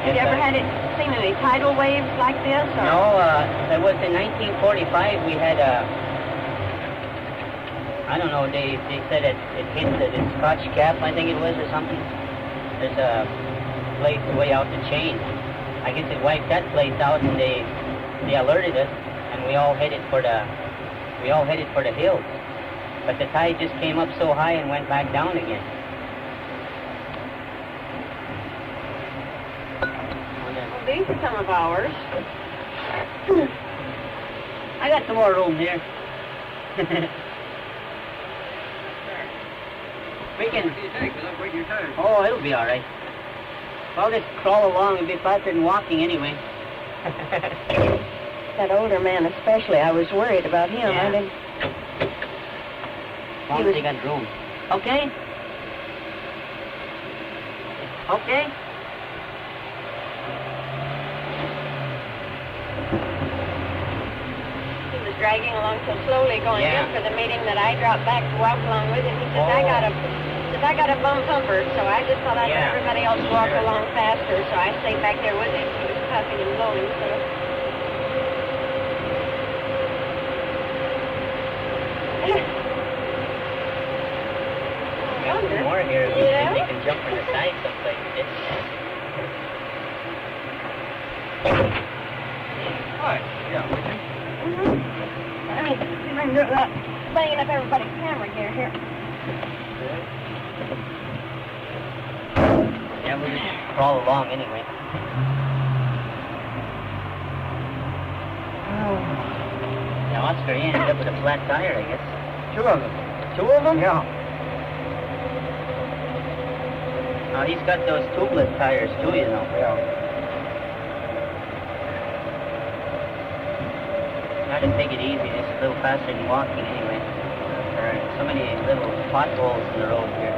A: Have you ever had seen any tidal waves like this? Or?
L: No, it was in 1945. We had I don't know, they said it hit the Scotch Cap, I think it was, or something. There's a place way out the chain. I guess it wiped that place out, and they alerted us, and we all headed for the hills. But the tide just came up so high and went back down again.
A: Well, these are some of ours.
L: I got some more room here. We can... Oh, it'll be all right. I'll just crawl along. It'll be faster than walking anyway.
A: That older man especially, I was worried about him.
L: Yeah.
A: I didn't...
L: As long as they got room. Okay? Okay?
A: He was dragging along so slowly going in for the meeting that I dropped back to walk along with him. He says, I got a bum thumper, so I just thought I'd let everybody else walk along faster, so I stayed back there with him. He was puffing and blowing, so...
L: More here.
A: Yeah.
L: They can jump from the side someplace.
K: Hi. Yeah.
A: I'm banging up everybody's camera gear here.
L: Yeah, we'll just crawl along anyway. Now, Oscar, he ended up with a flat tire, I guess.
E: 2 of them.
L: 2 of them?
E: Yeah.
L: He's got those tubeless tires, too, you know.
E: Yeah.
L: Try to take it easy, just a little faster than walking anyway. There are so many little potholes in the road here.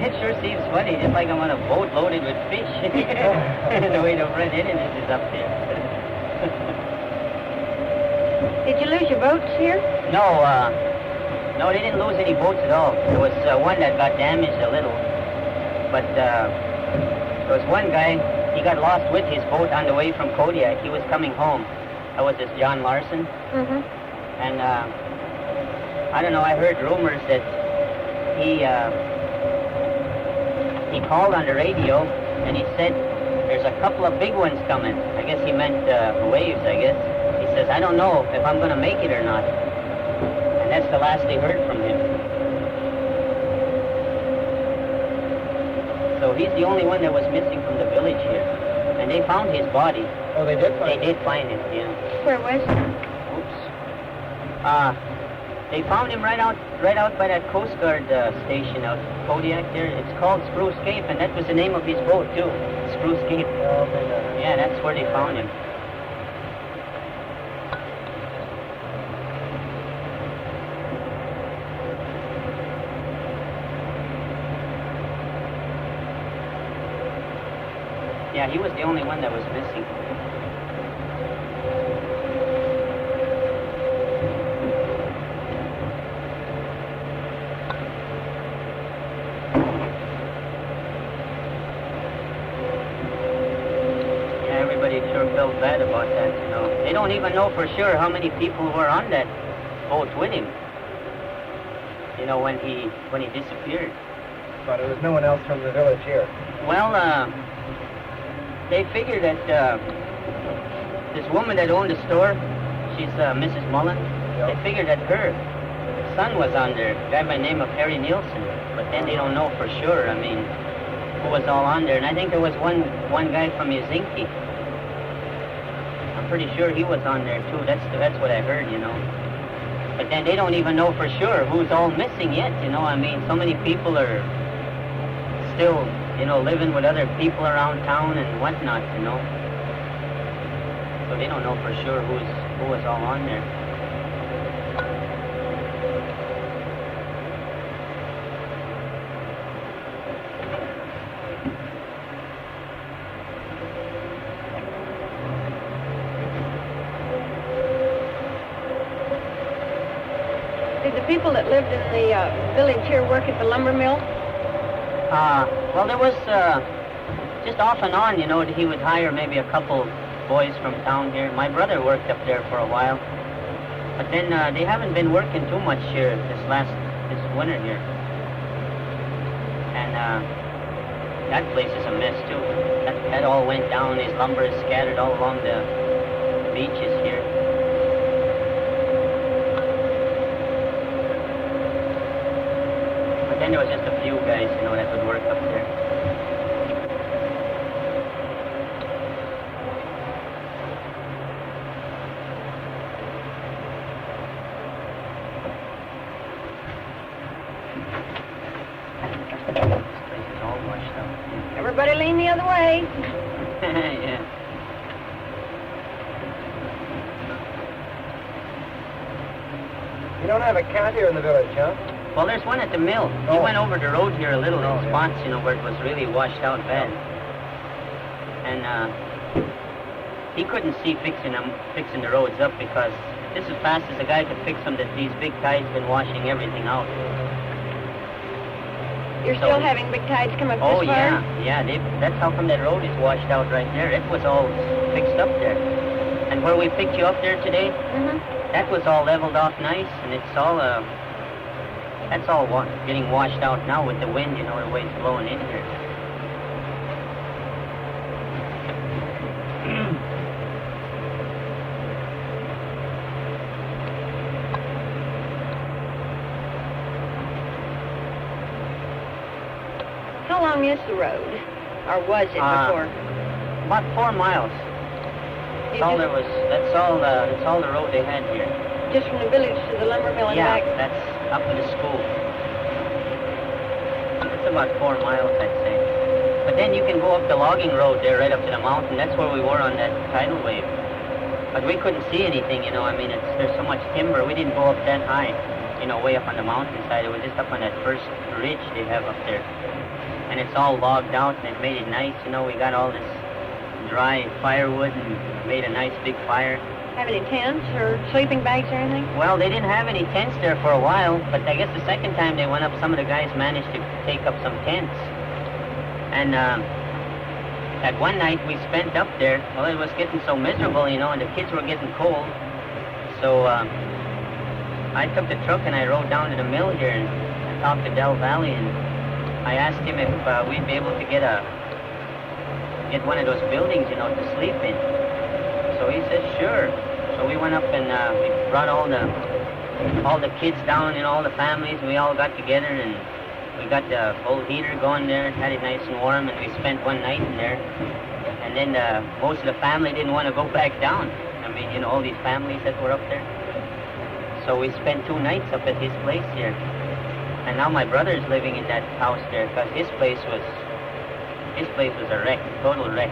L: It sure seems funny, just like I'm on a boat loaded with fish. The way the front end is up there.
A: Did you lose your boats here?
L: No, no, they didn't lose any boats at all. There was one that got damaged a little. But there was one guy, he got lost with his boat on the way from Kodiak. He was coming home. That was this John Larson.
A: Mm-hmm.
L: And I don't know, I heard rumors that he called on the radio and he said, there's a couple of big ones coming. I guess he meant waves, I guess. He says, I don't know if I'm going to make it or not. And that's the last they heard from him. So he's the only one that was missing from the village here. And they found his body.
E: Oh, they did find
L: They did find him, yeah.
A: Where was he?
L: Oops. They found him right out by that Coast Guard station out Kodiak there. It's called Spruce Cape, and that was the name of his boat too. Spruce Cape.
E: Oh, okay.
L: Yeah, that's where they found him. Yeah, he was the only one that was missing. Yeah, everybody sure felt bad about that, you know. They don't even know for sure how many people were on that boat with him. You know, when he disappeared.
E: But there was no one else from the village here.
L: Well, they figured that this woman that owned the store, she's Mrs. Mullen, they figured that her son was on there, a guy by the name of Harry Nielsen. But then they don't know for sure, I mean, who was all on there. And I think there was one guy from Yazinki. I'm pretty sure he was on there too. That's what I heard, you know. But then they don't even know for sure who's all missing yet, you know. I mean, so many people are still, you know, living with other people around town and whatnot, you know. So they don't know for sure who was all on there.
A: Did the people that lived in the village here work at the lumber mill?
L: Well, there was just off and on, you know, he would hire maybe a couple boys from town here. My brother worked up there for a while. But then they haven't been working too much here this winter here. And that place is a mess too. That all went down. His lumber is scattered all along the beaches here. But then there was just a few guys, you know, that would work up there.
A: Everybody lean the other way.
L: Yeah.
E: You don't have a cat here in the village, huh?
L: Well, there's one at the mill. He went over the road here a little in spots, you know, where it was really washed out bad. And he couldn't see fixing the roads up because this as fast as a guy could fix them, that these big tides been washing everything out.
A: You're still having big tides come up
L: Oh,
A: this far?
L: yeah. That's how come that road is washed out right there. It was all fixed up there. And where we picked you up there today, that was all leveled off nice, and it's all, that's all getting washed out now with the wind, you know, the way it's blowing in here.
A: How long is the road? Or was it before?
L: About 4 miles. That's all there was. That's all the road they had here.
A: Just from the village to the lumber mill and back?
L: Yeah, that's up to the school. It's about 4 miles, I'd say. But then you can go up the logging road there, right up to the mountain. That's where we were on that tidal wave. But we couldn't see anything, you know. I mean, there's so much timber. We didn't go up that high, you know, way up on the mountainside. It was just up on that first ridge they have up there. And it's all logged out, and it made it nice, you know. We got all this dry firewood and made a nice big fire.
A: Have any tents or sleeping bags or anything?
L: Well, they didn't have any tents there for a while, but I guess the second time they went up, some of the guys managed to take up some tents. And that one night we spent up there, well, it was getting so miserable, you know, and the kids were getting cold. So I took the truck and I rode down to the mill here and I talked to Del Valley, and I asked him if we'd be able to get one of those buildings, you know, to sleep in. So he said, sure. So we went up and we brought all the kids down, you know, all the families, and we all got together and we got the old heater going there, had it nice and warm, and we spent one night in there. And then most of the family didn't want to go back down. I mean, you know, all these families that were up there. So we spent 2 nights up at his place here. And now my brother's living in that house there because his place was a wreck, total wreck.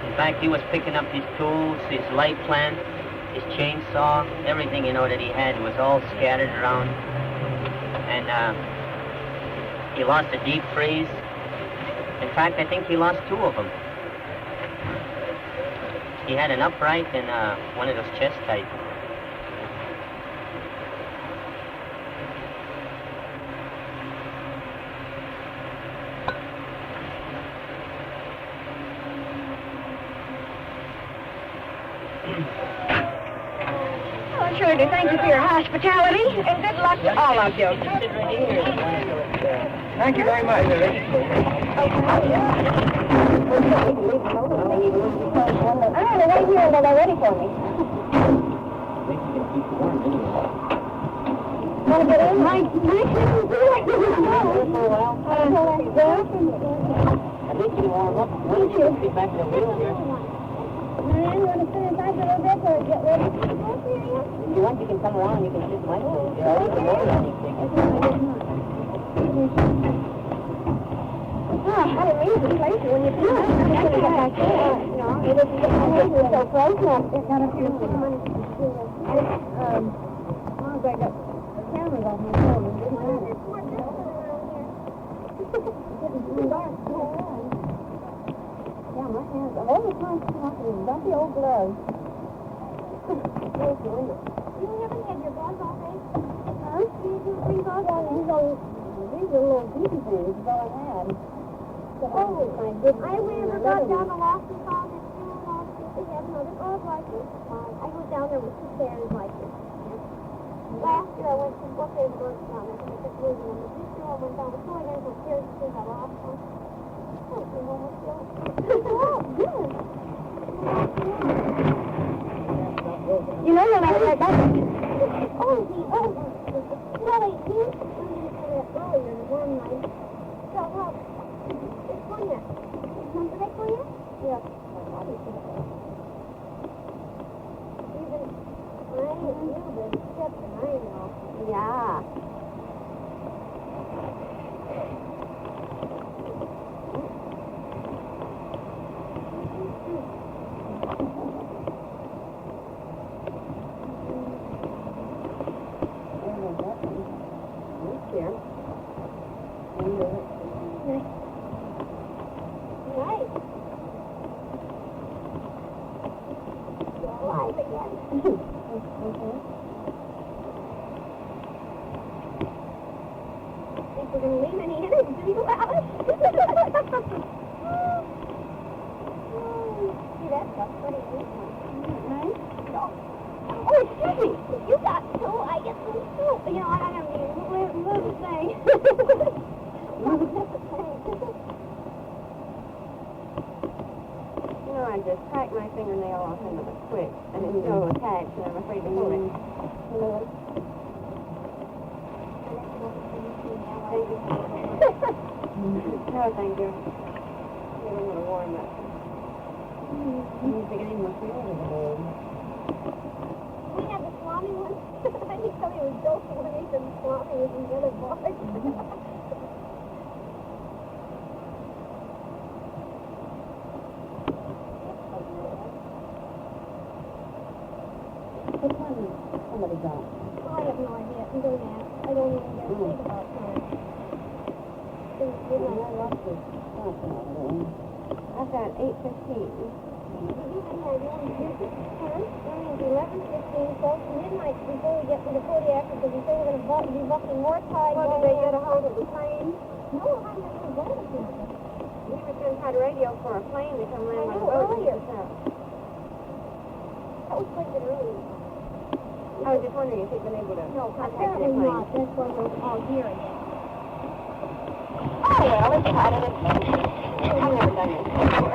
L: In fact, he was picking up his tools, his light plant, his chainsaw, everything, you know, that he had was all scattered around. And he lost a deep freeze. In fact, I think he lost 2 of them. He had an upright and one of those chest tight.
A: Oh, sure do. Thank you for your hospitality, and good luck to all of you.
E: Thank you very much.
A: I don't know, right here until they're ready for me. Want to get in? Mike, at
L: least you warm up.
A: Thank you.
L: Get back to the wheel here.
A: Man, you want to sit inside for a little bit or get ready?
L: If you want, you can come around. You can sit my place. Yeah, I'll leave the motor on these things.
A: Oh, I didn't mean to place you when you do it. I'm going to get back there. No, it isn't getting so close now. It's got a few money to do it. As long as I got the cameras on my phone, it didn't matter. It's getting dark. Yeah, my hands are all the time talking. Dumpy old gloves. Close the window.
G: You haven't had your gloves all day?
A: Huh?
G: You didn't bring gloves
A: Well,
G: all day?
A: these are little goofy things, is all I had.
G: Oh, I never got down the loft and found it too, and all they have another glove like this. I went down there with 2 pairs like this. Last year I went to what they were down there, and I kept losing them. But this year I went down with 2 identical pairs because I lost one. Oh, the one was still. Oh, good.
A: You know you'll never get back.
G: Well, I did earlier, the one night. So, well, it's cognac. Remember that cognac?
A: Yes.
G: Even I and you, but except that I know.
A: Yeah. here.
G: Nice. Live again. Think we're going to leave any energy to out? See, that's a pretty neat one. Right? Oh, excuse me. You got two, I get some soup. You know, I don't mean, we're the same.
A: You know, I just cracked my fingernail off into the quick, and it's still attached, and I'm afraid to move it. Thank you. No, thank you. Maybe I'm going to warm up.
G: We had the Swami one. I think somebody was joking when they said the Swami was in the other bar.
A: Which one somebody got?
G: Oh, I have no idea. I'm going to ask. I don't even dare think about that.
A: I've got 8:15.
G: We had 11:15, close to midnight before we get to the Kodiak because we say we're going to be bucking more tide.
A: Well, did they get a hold of the plane?
G: No, I haven't got it yet.
A: We were going to try to radio for a plane to come land on the boat.
G: Earlier. That was quite a bit earlier.
A: I was just wondering if you'd been able to contact the
G: Apparently
A: plane.
G: not. That's why we're all here again.
A: Oh, well, it's part of it. I've never done this before.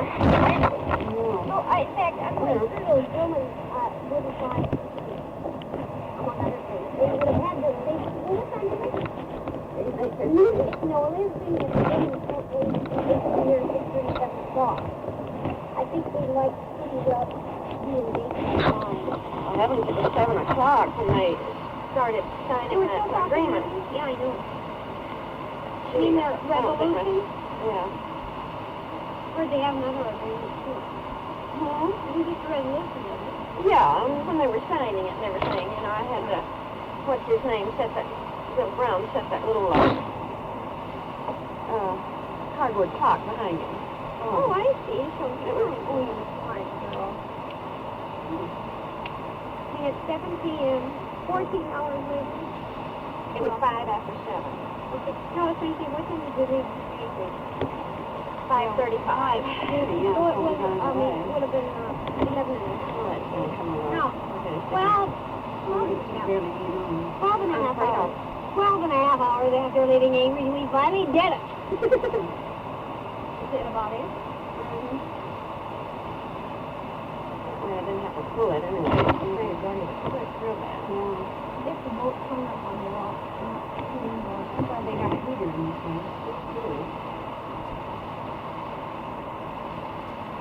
G: No, in fact, I'm going through those German wooden signs, among other things. They would have had the what kind of thing? No, there's a thing that the Germans year 637 saw. I think they like pretty well being based on
A: Well, heavens, it was 7 o'clock when they started signing that agreement.
G: Yeah, I know. You mean the revolution?
A: Yeah.
G: Or they have another agreement too?
A: Hmm?
G: You get the resolution of it.
A: Yeah, when they were signing it and everything, you know, I had to, what's his name, set that, Bill Brown set that little cardboard clock behind him.
G: Oh, I see. So
A: It was,
G: smart girl. See, at 7 p.m., 14 hours later.
A: it was 5 after 7.
G: No, it's thinking, what time did they leave the station?
A: 5:35.
G: So it was, it would have been 11 No. Well, 12 and a half hours. 12 and a half hours after leaving Avery, we finally did it. Is it about it?
A: I didn't have to pull it anyway. I was going to quick real bad.
G: Yeah. If the boat hung up on the rock, that's why they got heated in this one.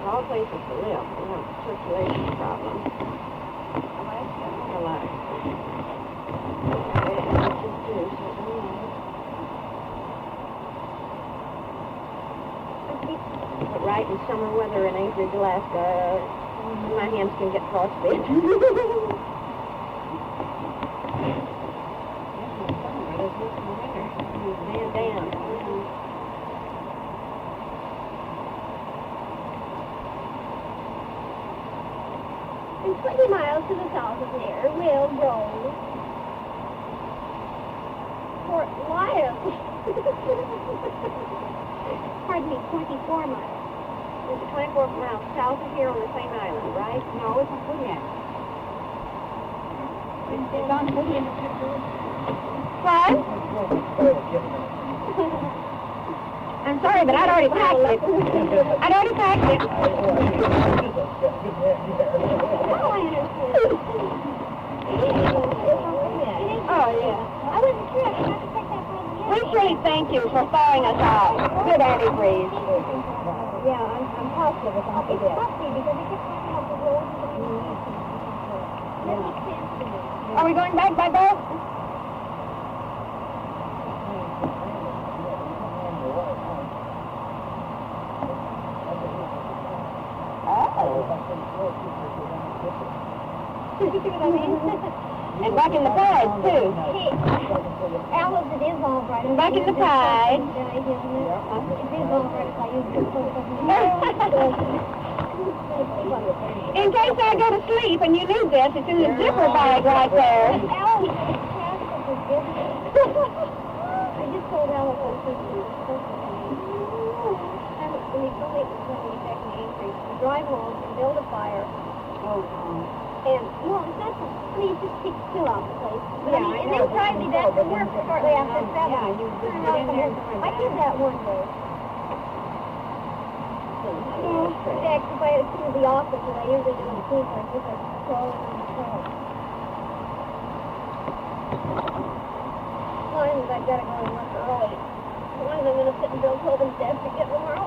A: All places to live. We have a circulation problem. A lot. But right in summer weather in Anchorage, Alaska, my hands can get frostbite. Damn.
G: And 20 miles to the south of there, we'll go Fort Lyons. Pardon me, 24 miles.
A: It's 24 miles south of here on the same island, right?
G: No, it's a Kodiak. It's on Kodiak.
A: What? I'm sorry, but I'd already packed it. I'd already packed it. Oh, yeah.
G: I wasn't sure. I forgot to check that for
A: We say thank you for thawing us out. Good antifreeze.
G: Yeah, I'm positive it's on the deck. It must be because it kept coming up the road. That makes sense to me.
A: Are we going back by boat?
G: You see what I mean?
A: And back in the Pride, too.
G: Alice, it is all right.
A: And back in the Pride.
G: It is all right if I use this
A: In case I go to sleep and you need this, it's in the zipper bag right there.
G: I just told Alice I was when he told me it was going to be back in the increase, we drive home and build a fire. And, well, it's not, I mean, it just keeps chill out the place. But,
A: Yeah,
G: and then Friday, that's the work shortly after 7.
A: Yeah, you just get in there.
G: I did that one day. Actually, if I had to do the office, and I usually do in the sleep, I just like crawling on the floor. Mine is I've got to go and work early. One of them going to sit in Bill Tobin's desk to get tomorrow.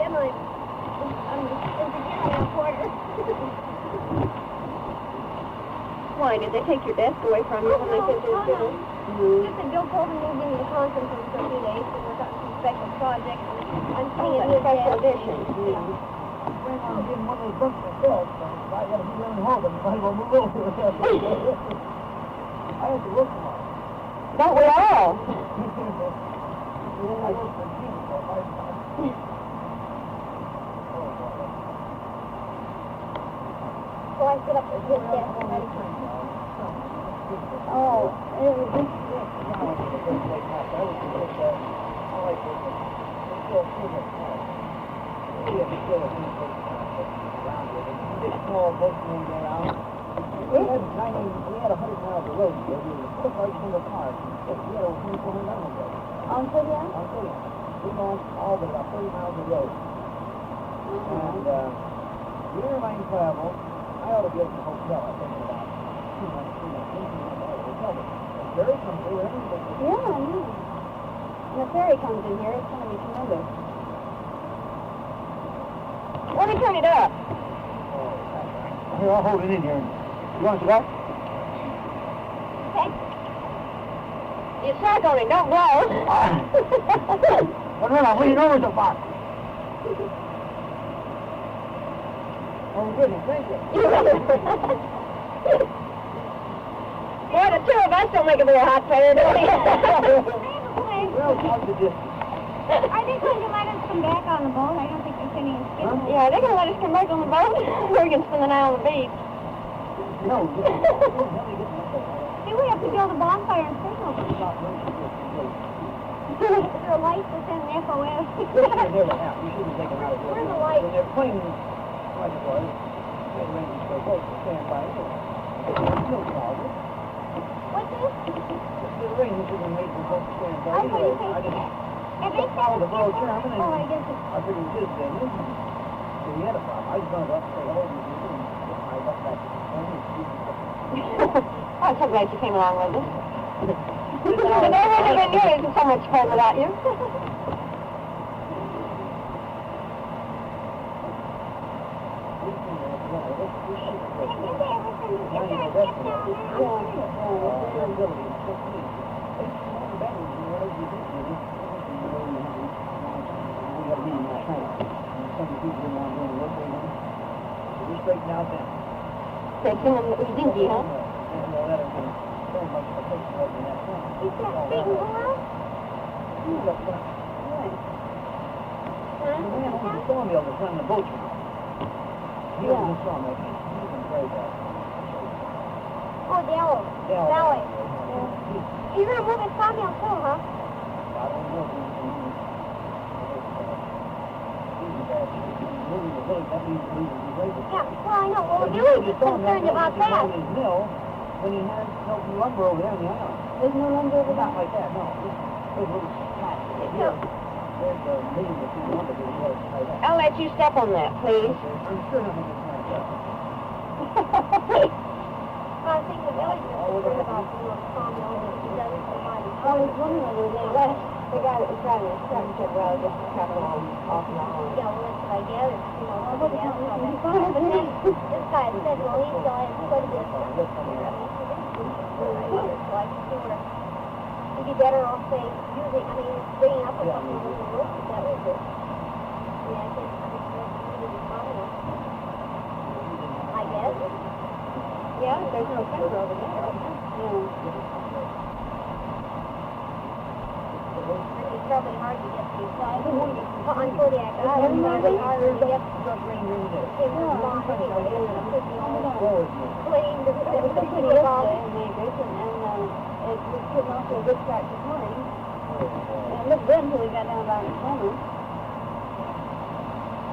G: Then I'm in Virginia quarter.
A: Why, did they take your desk away from you when they said they were doing?
G: Just that Bill Tobin moved into the conference room for a few days to work on some special projects. I'm seeing
A: Oh,
G: his
A: special
G: desk.
A: edition.
G: Yeah.
B: I'm getting one of those books myself, so I got to be running home, and you might as well move over. I have to work tomorrow.
A: Don't we all?
B: I work for Genie, so
G: So I sit up at his desk and ready for him. Oh,
B: small boats moving around. We had 100 miles of road here. We were put like single cars. We had over 24 miles of road.
G: on City
B: On City. We went all but about 30 miles of road. And the airline travel, I ought to be at the hotel, I think, in about 2 months, 3 months, 18 months. Hotel. The ferry comes through everything.
G: yeah, I know. When the ferry comes in here, it's going to be tremendous.
A: Let me turn it up.
B: Here, I'll hold it in here. You want to see that?
G: Okay.
A: You suck on it, don't blow.
B: But no, we know it's a box. Oh, goodness, thank you.
A: Boy, the two of us don't make a very hot pair, do we?
B: Well, how's the distance?
G: Are they going to let us come back on the boat? I don't think there's any skip.
A: Yeah, they're going to let us come back on the boat. We're going to spend the night on the beach.
B: No,
G: See, we have to build a bonfire and signal. Is there a light that's in the FOS?
B: You should have taken out of here.
G: Where's the light?
B: When they're playing like it was, they arranged for boats to stand by it. No problem.
G: What's this?
B: The arrangements have been made for boats to stand by.
G: I thought you said-
B: I just
G: If they
B: follow the borough chairman, and
G: Oh, I guess it's...
B: I figured it was his business. So he had a problem. I was going to go up and say hello to you and get my butt back to the phone and see
A: I'm so glad you came along with us. But there wouldn't have been nearly so much fun without you.
B: Straighten out then.
A: Taking them dingy, huh?
G: Is that big and go out?
B: The sawmill that's running the boats now. He owns the sawmill. He's been very bad.
G: Oh, Dallas.
B: Dallas.
G: Valley. You're going to move his sawmill too, huh?
B: I don't know if he's moving the village. That means moving the village.
G: Yeah, well, I know. Well, the village is concerned about that.
B: His mill, when he has no lumber over there on the island.
G: There's no lumber over
B: Not
G: there?
B: like that, no. There's little spots. There's a million or two lumber that he has tied up.
A: I'll let you step on that, please.
B: I'm sure nothing is like that.
G: I think the village is concerned about the little sawmill that he doesn't provide.
A: I was wondering whether they let the guy that was driving the truck said, well, just cut them off and on.
G: Yeah, well, that's what I gathered. You know, I hope it's not really fun. But then this guy said, well, he still has quite a bit of work. So I can see where he'd be better off, say, using, I mean, bringing up a couple of little work that was it. Yeah, I think that's really fun enough. I guess.
A: Yeah, there's no fence over there. It's probably hard to get to the side. On Kodiak Island, it's probably harder to get to. It was long anyway. It was clean. It was pretty long. It was getting off to a good start this morning. And it looked good until we got down about the corner.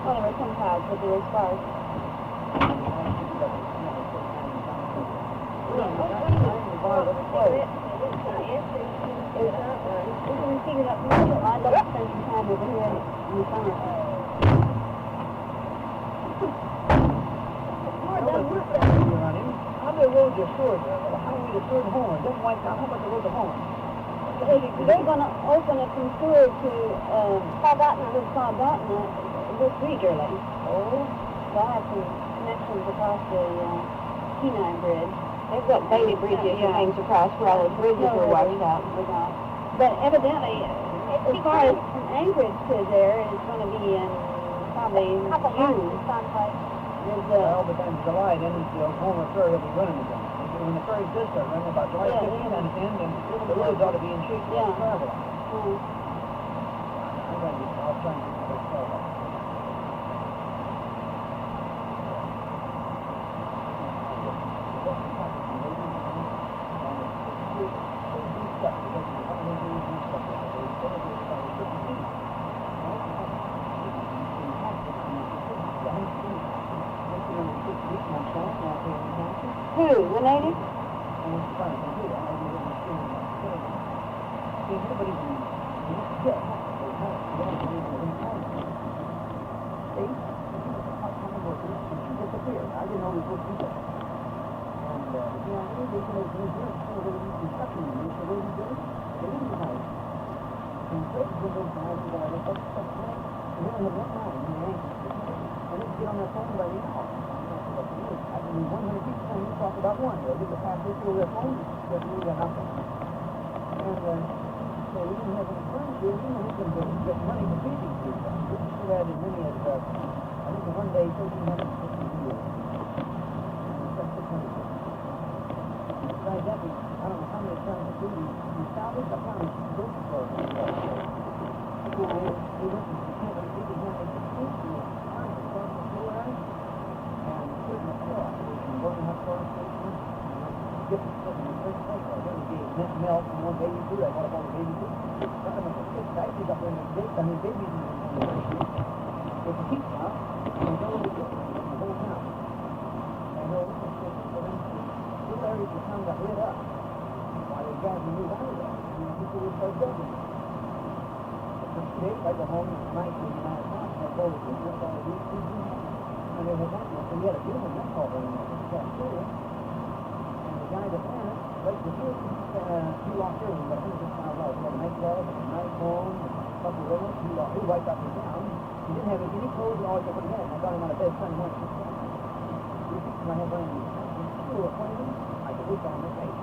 A: Well, there were some clouds, but they were sparse. We figured out I'd love to spend some time over here in the summer.
E: How many roads are short? The highway to Third Horn, then wipe out. How about the road to Horn?
A: They're going to open it from Seward to Saldatna this week early. Oh? They'll have some connections across the Kenai Bridge. They've got baby bridges and things across where all the bridges were washed out. But evidently, as far as from Anchorage to there, it's going to be in probably June.
E: Well, but then July, then the Oklahoma ferry will be running again. When the ferry does start running about July 15th and it's in, then the roads ought to be in shape to travel on. I'll try and get my best help.
A: Who? The native?
E: Talk about one. They'll get the pass this through their phone, but we got nothing. And so we didn't have any funds here. We didn't get money to feed these people. We had as many as, I think in one day, 1,350 deals. Besides that, I don't know how many times we salvaged the county grocery store. We went to the campus, we began to speak to the army across the floor, and couldn't afford it. Working up for different stuff in the first place. I really gave mint milk and one baby food. I bought up all the baby food. Got them up to 6 diapers up in the babies in the first week. With the heat now, and go over the whole town. And over the little areas of town got lit up. While the guys moved out of there, people would start building. But today, I go home at night when 9 o'clock, and I go to the all the week, and they were that much. And we had a beautiful mess hall in there. And the guy that ran it, right before he lost everything, but 100 miles out. He had a night glove, a night phone, a couple of ribbons. He wiped up his gown. He didn't have any clothes and all he could have. I got him out of bed Sunday morning. And I had one of these school appointments. I could look on the face.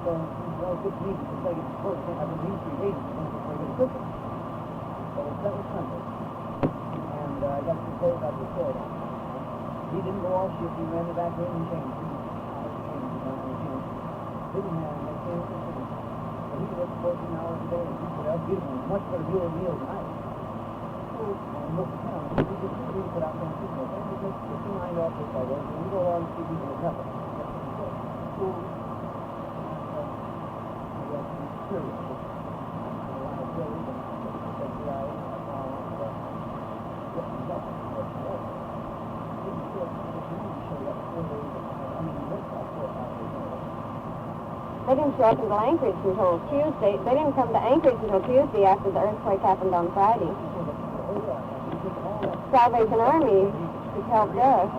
E: So he's well good to me because I get to work. I've been used to 3 days before I get to cooking. So that was Sunday. And I got some clothes out of the store. He didn't go all shift. He ran the back room and changed. Didn't have anything. But he worked 14 hours a day. And he said, "That's beautiful. Much better view of meals than I was." And look at him. He just really put out some people. And he just took your mind off this fellow. And you go along and see people in heaven. That's what he said. I got some curious. A lot of bills and I said, "Yeah,
A: They didn't show up until Anchorage until Tuesday. They didn't come to Anchorage until Tuesday after the earthquake happened on Friday. Salvation Army helped us.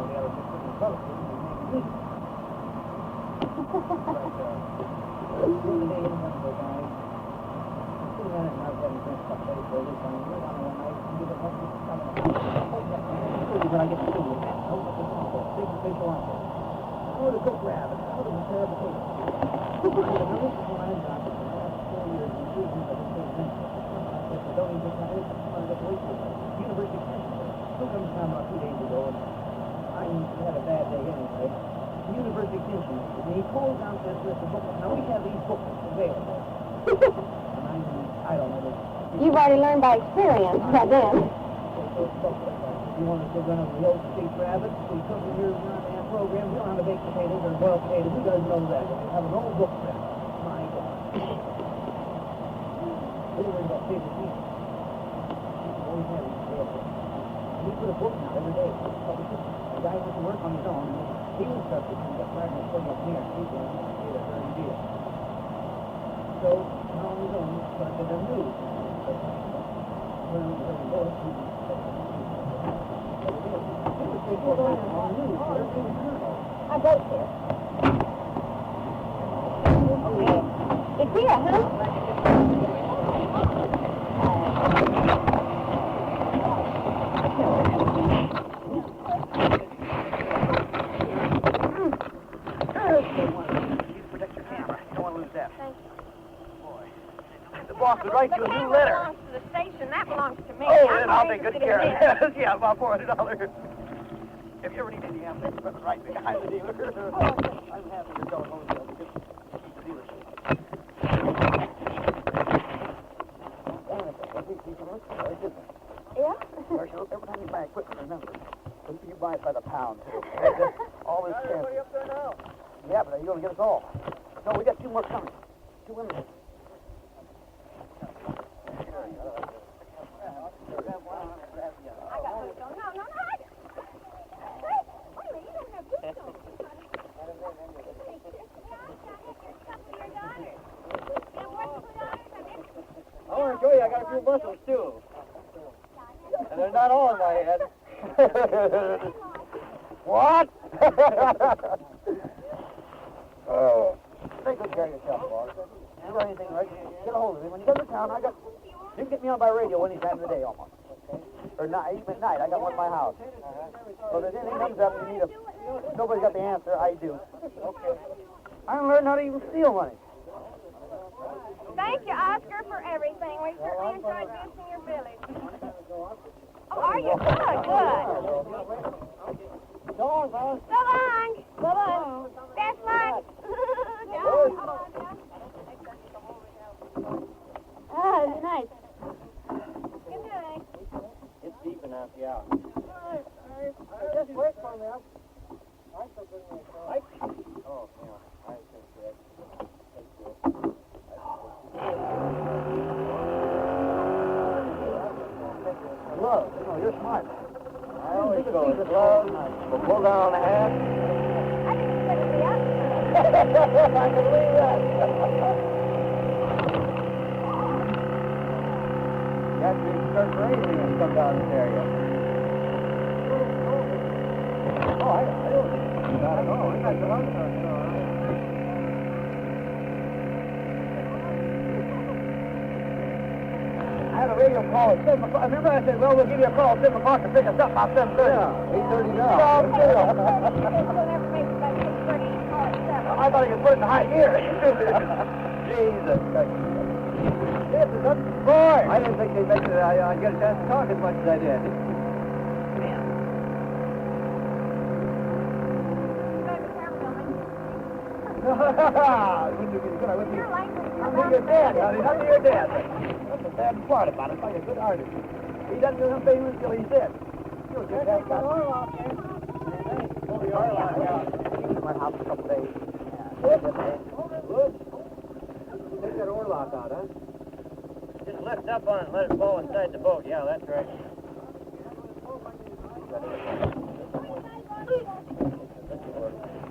E: When I get to school, I open up the phone, big official on there. How to cook rabbit, how to prepare potatoes. I did another one I got for the last 4 years in seasons of the state mentor. I said, don't even get that list, I'm going to get the wait for it. University of Texas. Still comes down about 2 days ago, and I had a bad day anyway. university extension agent, and he pulls out this list of booklets. Now, we have these booklets available. And I don't know.
G: You've already learned by experience by then.
E: You want us to run over the old state rabbits, we cook in your program, we don't know how to bake potatoes or boil potatoes, who doesn't know that? We have an old book for that. My God. We worry about favorite people. People always have these available. We put a book out every day. The guy went to work on his own, and he was subject to the fragment put up here. He was made a very deal. So, on his own, but they don't do.
G: I boat here. It's here, huh?
E: Protect your camera. You don't want to lose that. Thank you. Boy. The boss would write you a new letter.
A: That belongs to the station. That belongs to me.
E: Oh, then I'll take good care of it. Yeah, about $400. If you ever need any help, put it right behind the dealer. I'm happy you're going home, Bill, because keep the dealership.
G: Yeah?
E: Marshall, every time you buy equipment, remember, you buy it by the pound. All this cash. What are you up there now? Yeah, but you're going to get us all. No, we got two more coming. 2 women.
A: I got boots on. No. Wait a minute, you don't have boots on.
E: I want to show you, I got a few muscles, too. And they're not all in my head. What? Oh. Take good care of yourself, boss. You got anything, right? Get a hold of him. When you go to town, you can get me on by radio any time of the day, almost. Or night, even at night. I got one at my house. So if anything comes up, you need nobody's got the answer, I do. Okay. I learned how to even steal money.
A: Thank you, Oscar, for everything. We certainly enjoyed visiting your village. Oh, are you? Good.
E: So long, fellas.
A: So long. So long. Best luck.
G: Oh, it's nice.
A: Good night.
C: It's deep enough, yeah.
E: Just wait for me. I shall bring you a car.
C: Oh, yeah. I think that.
E: Gloves. No, you're smart.
C: I always go with gloves. We'll pull down on the hat.
A: I think it's going to be up.
E: I can believe that.
C: You have to be prepared for anything that's come down this area.
E: Oh, I don't know. We got the lunch on, you know, right? I had a radio call at 7 o'clock. Remember I said, well, we'll give you a call at 7 o'clock to pick us up about 7:30.
C: Yeah, 8:30 now.
E: I thought he could put it in high gear.
C: Jesus.
E: This is a boy.
C: I didn't think they'd make it. I'd get a chance to talk as much as I did.
E: I'm your dad, honey. I'm your dad. That's the bad part about it. Like a good artist. He doesn't do something until he's dead. You'll get that guy. He's in my house a couple days.
C: Take that oarlock out, huh?
L: Just lift up on it and let it fall inside the boat. Yeah, that's right.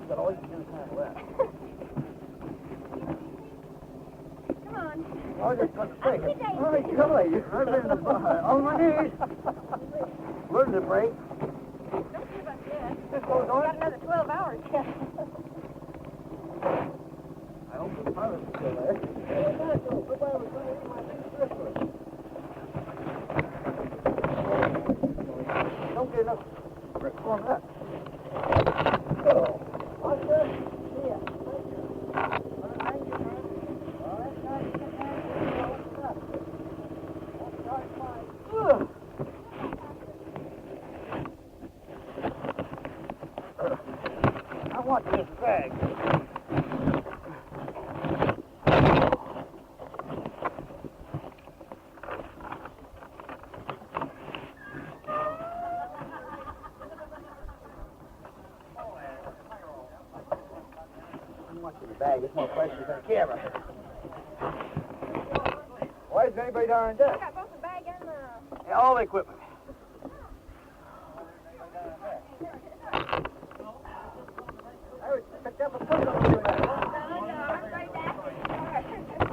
E: But all you can do is handle that.
A: Come on.
E: I was just going to say, all right, come on. I've been on my knees. Learn to break.
A: Don't give up yet.
E: This goes
A: We
E: on.
A: got another 12 hours yet.
E: I hope the pilot's still there. Don't get enough grip on that. Oh. I want this
C: much in the bag? There's more questions than a camera. Why isn't anybody down on deck?
A: I got both the bag and the...
C: Yeah, all the equipment. I picked up a foot over there.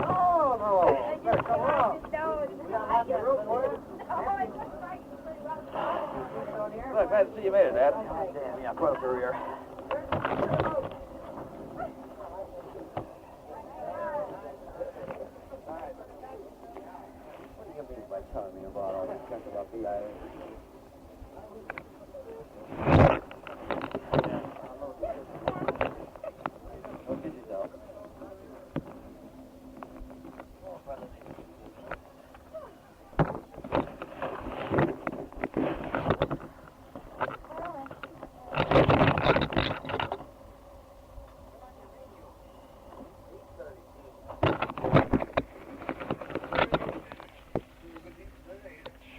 C: Oh, no. Better come along. We got lots of room for it. Look, glad to see you made it, Dad. Damn, yeah, quite a career. What do you mean by telling me about all this stuff about BIA? Look at yourself.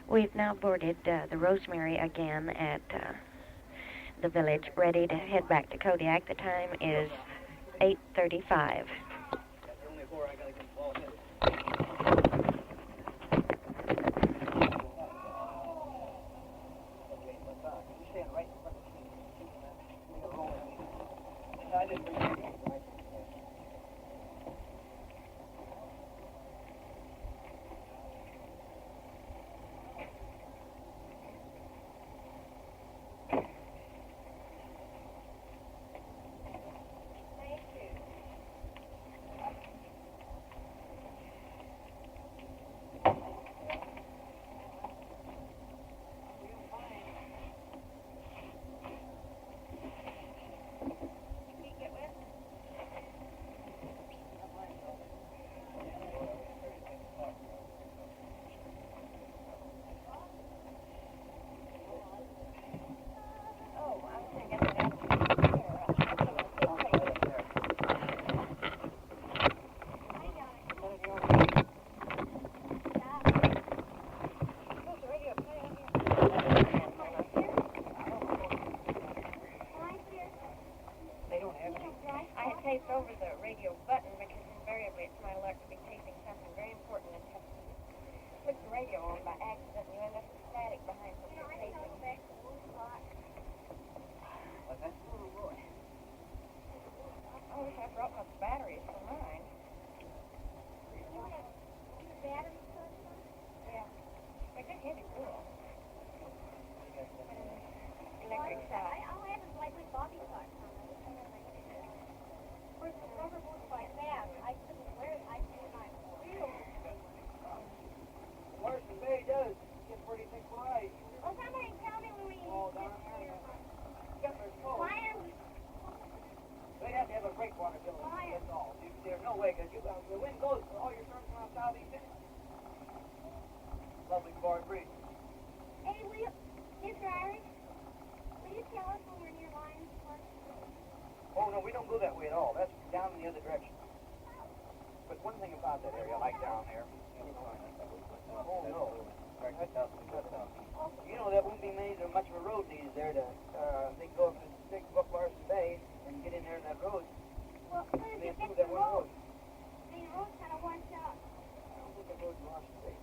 F: We've now boarded the Rosemary again at the village, ready to head back to Kodiak. The time is 8:35.
A: Over the radio button because invariably it's my alert to be taping something very important and have to put the radio on by accident and you end up with static behind what you're taping. What's that? Oh boy. I wish I brought my batteries for mine. Batteries? Yeah. They're good heavy cool. Electric side. All I have is like with Bobby parts. Where's the rubber board like that? I couldn't wear it. I did my real mistake.
C: Worse than Bay does. Get pretty thick wide.
A: Oh, somebody tell me when we
C: Oh, down there.
A: Why are we...
C: They have to have a breakwater building. That's all. There's no way, because the wind goes, all your service around southeast. Lovely bar breeze.
A: Hey, will you... Mr. Irish, will you tell us when we're near Lions Park?
C: Oh, no, we don't go that way at all. That's down in the other direction. But one thing about that area, I like down there. Oh, no. You know, there won't be much of a road needed there to, they go up Larson Bay and get in there in that road.
A: Well, what if you fix the road? The road's kind of washed out.
C: I don't think the road's Larson Bay.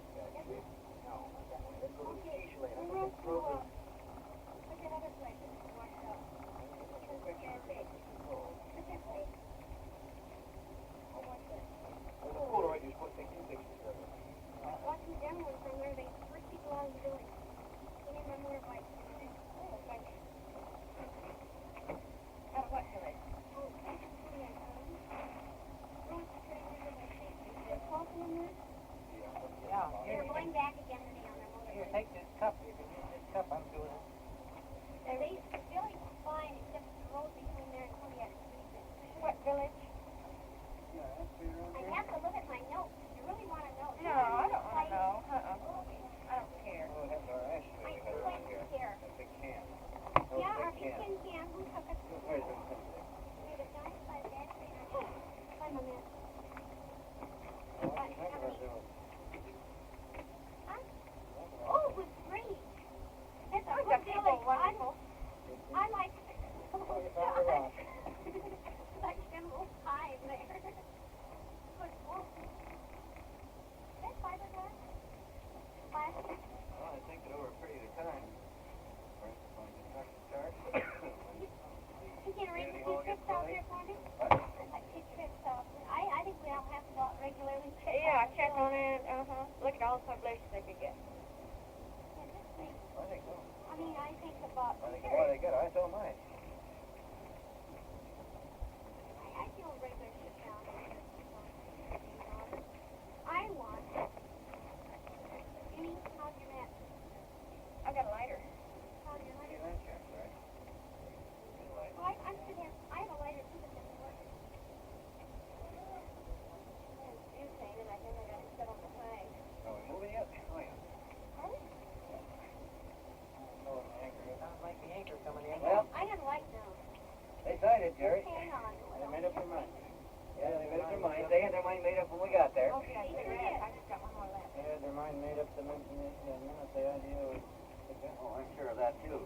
C: No, not that way. Let's go to East Lane.
A: The road's too, look at other places washed out. Look at this. Look at this. Oh, what's this?
C: The school already was supposed to take two pictures of it.
A: Watching them ones from where they first people out of the village. Any of them were like, oh, like, out of what village? Oh,
L: Yeah.
A: They're going back again today on their motor.
L: Here, take this cup. You can use this cup. I'm doing it.
A: The village is fine except the road between there and Kodiak Street. What village? I have to look at my notes. You really want to know? No, I don't want to know. I don't care.
C: Oh, that's our ash.
A: I just like to care.
C: That big can.
A: Yeah, our big tin can. Who took it?
C: Where's it?
A: Near the giant by the gas station. Find a minute. Oh, it was great. That's a good village. I like like General Pie. all publicity they could get.
C: I think so.
I: I mean, I think about.
C: I think the more they get, I so might.
I: I feel regular sit down. I want. Amy, how's your match?
A: I got a lighter.
I: How's your lighter?
C: Genie Chance, right?
I: Well, I'm sitting here. I have a lighter too, but doesn't work.
A: And butane, and I think I got it set on the flag.
C: Are we moving yet? Oh, yeah.
L: Sounds like the anchor coming in.
C: Well,
I: I have a light now.
C: they sighted, Jerry.
I: Hang on.
C: They made up their mind. Yeah, they made up their mind. They had their mind made up when we got there.
A: Okay, I just got one more left.
C: They had their mind made up the minute the idea was... Oh, I'm sure of that, too.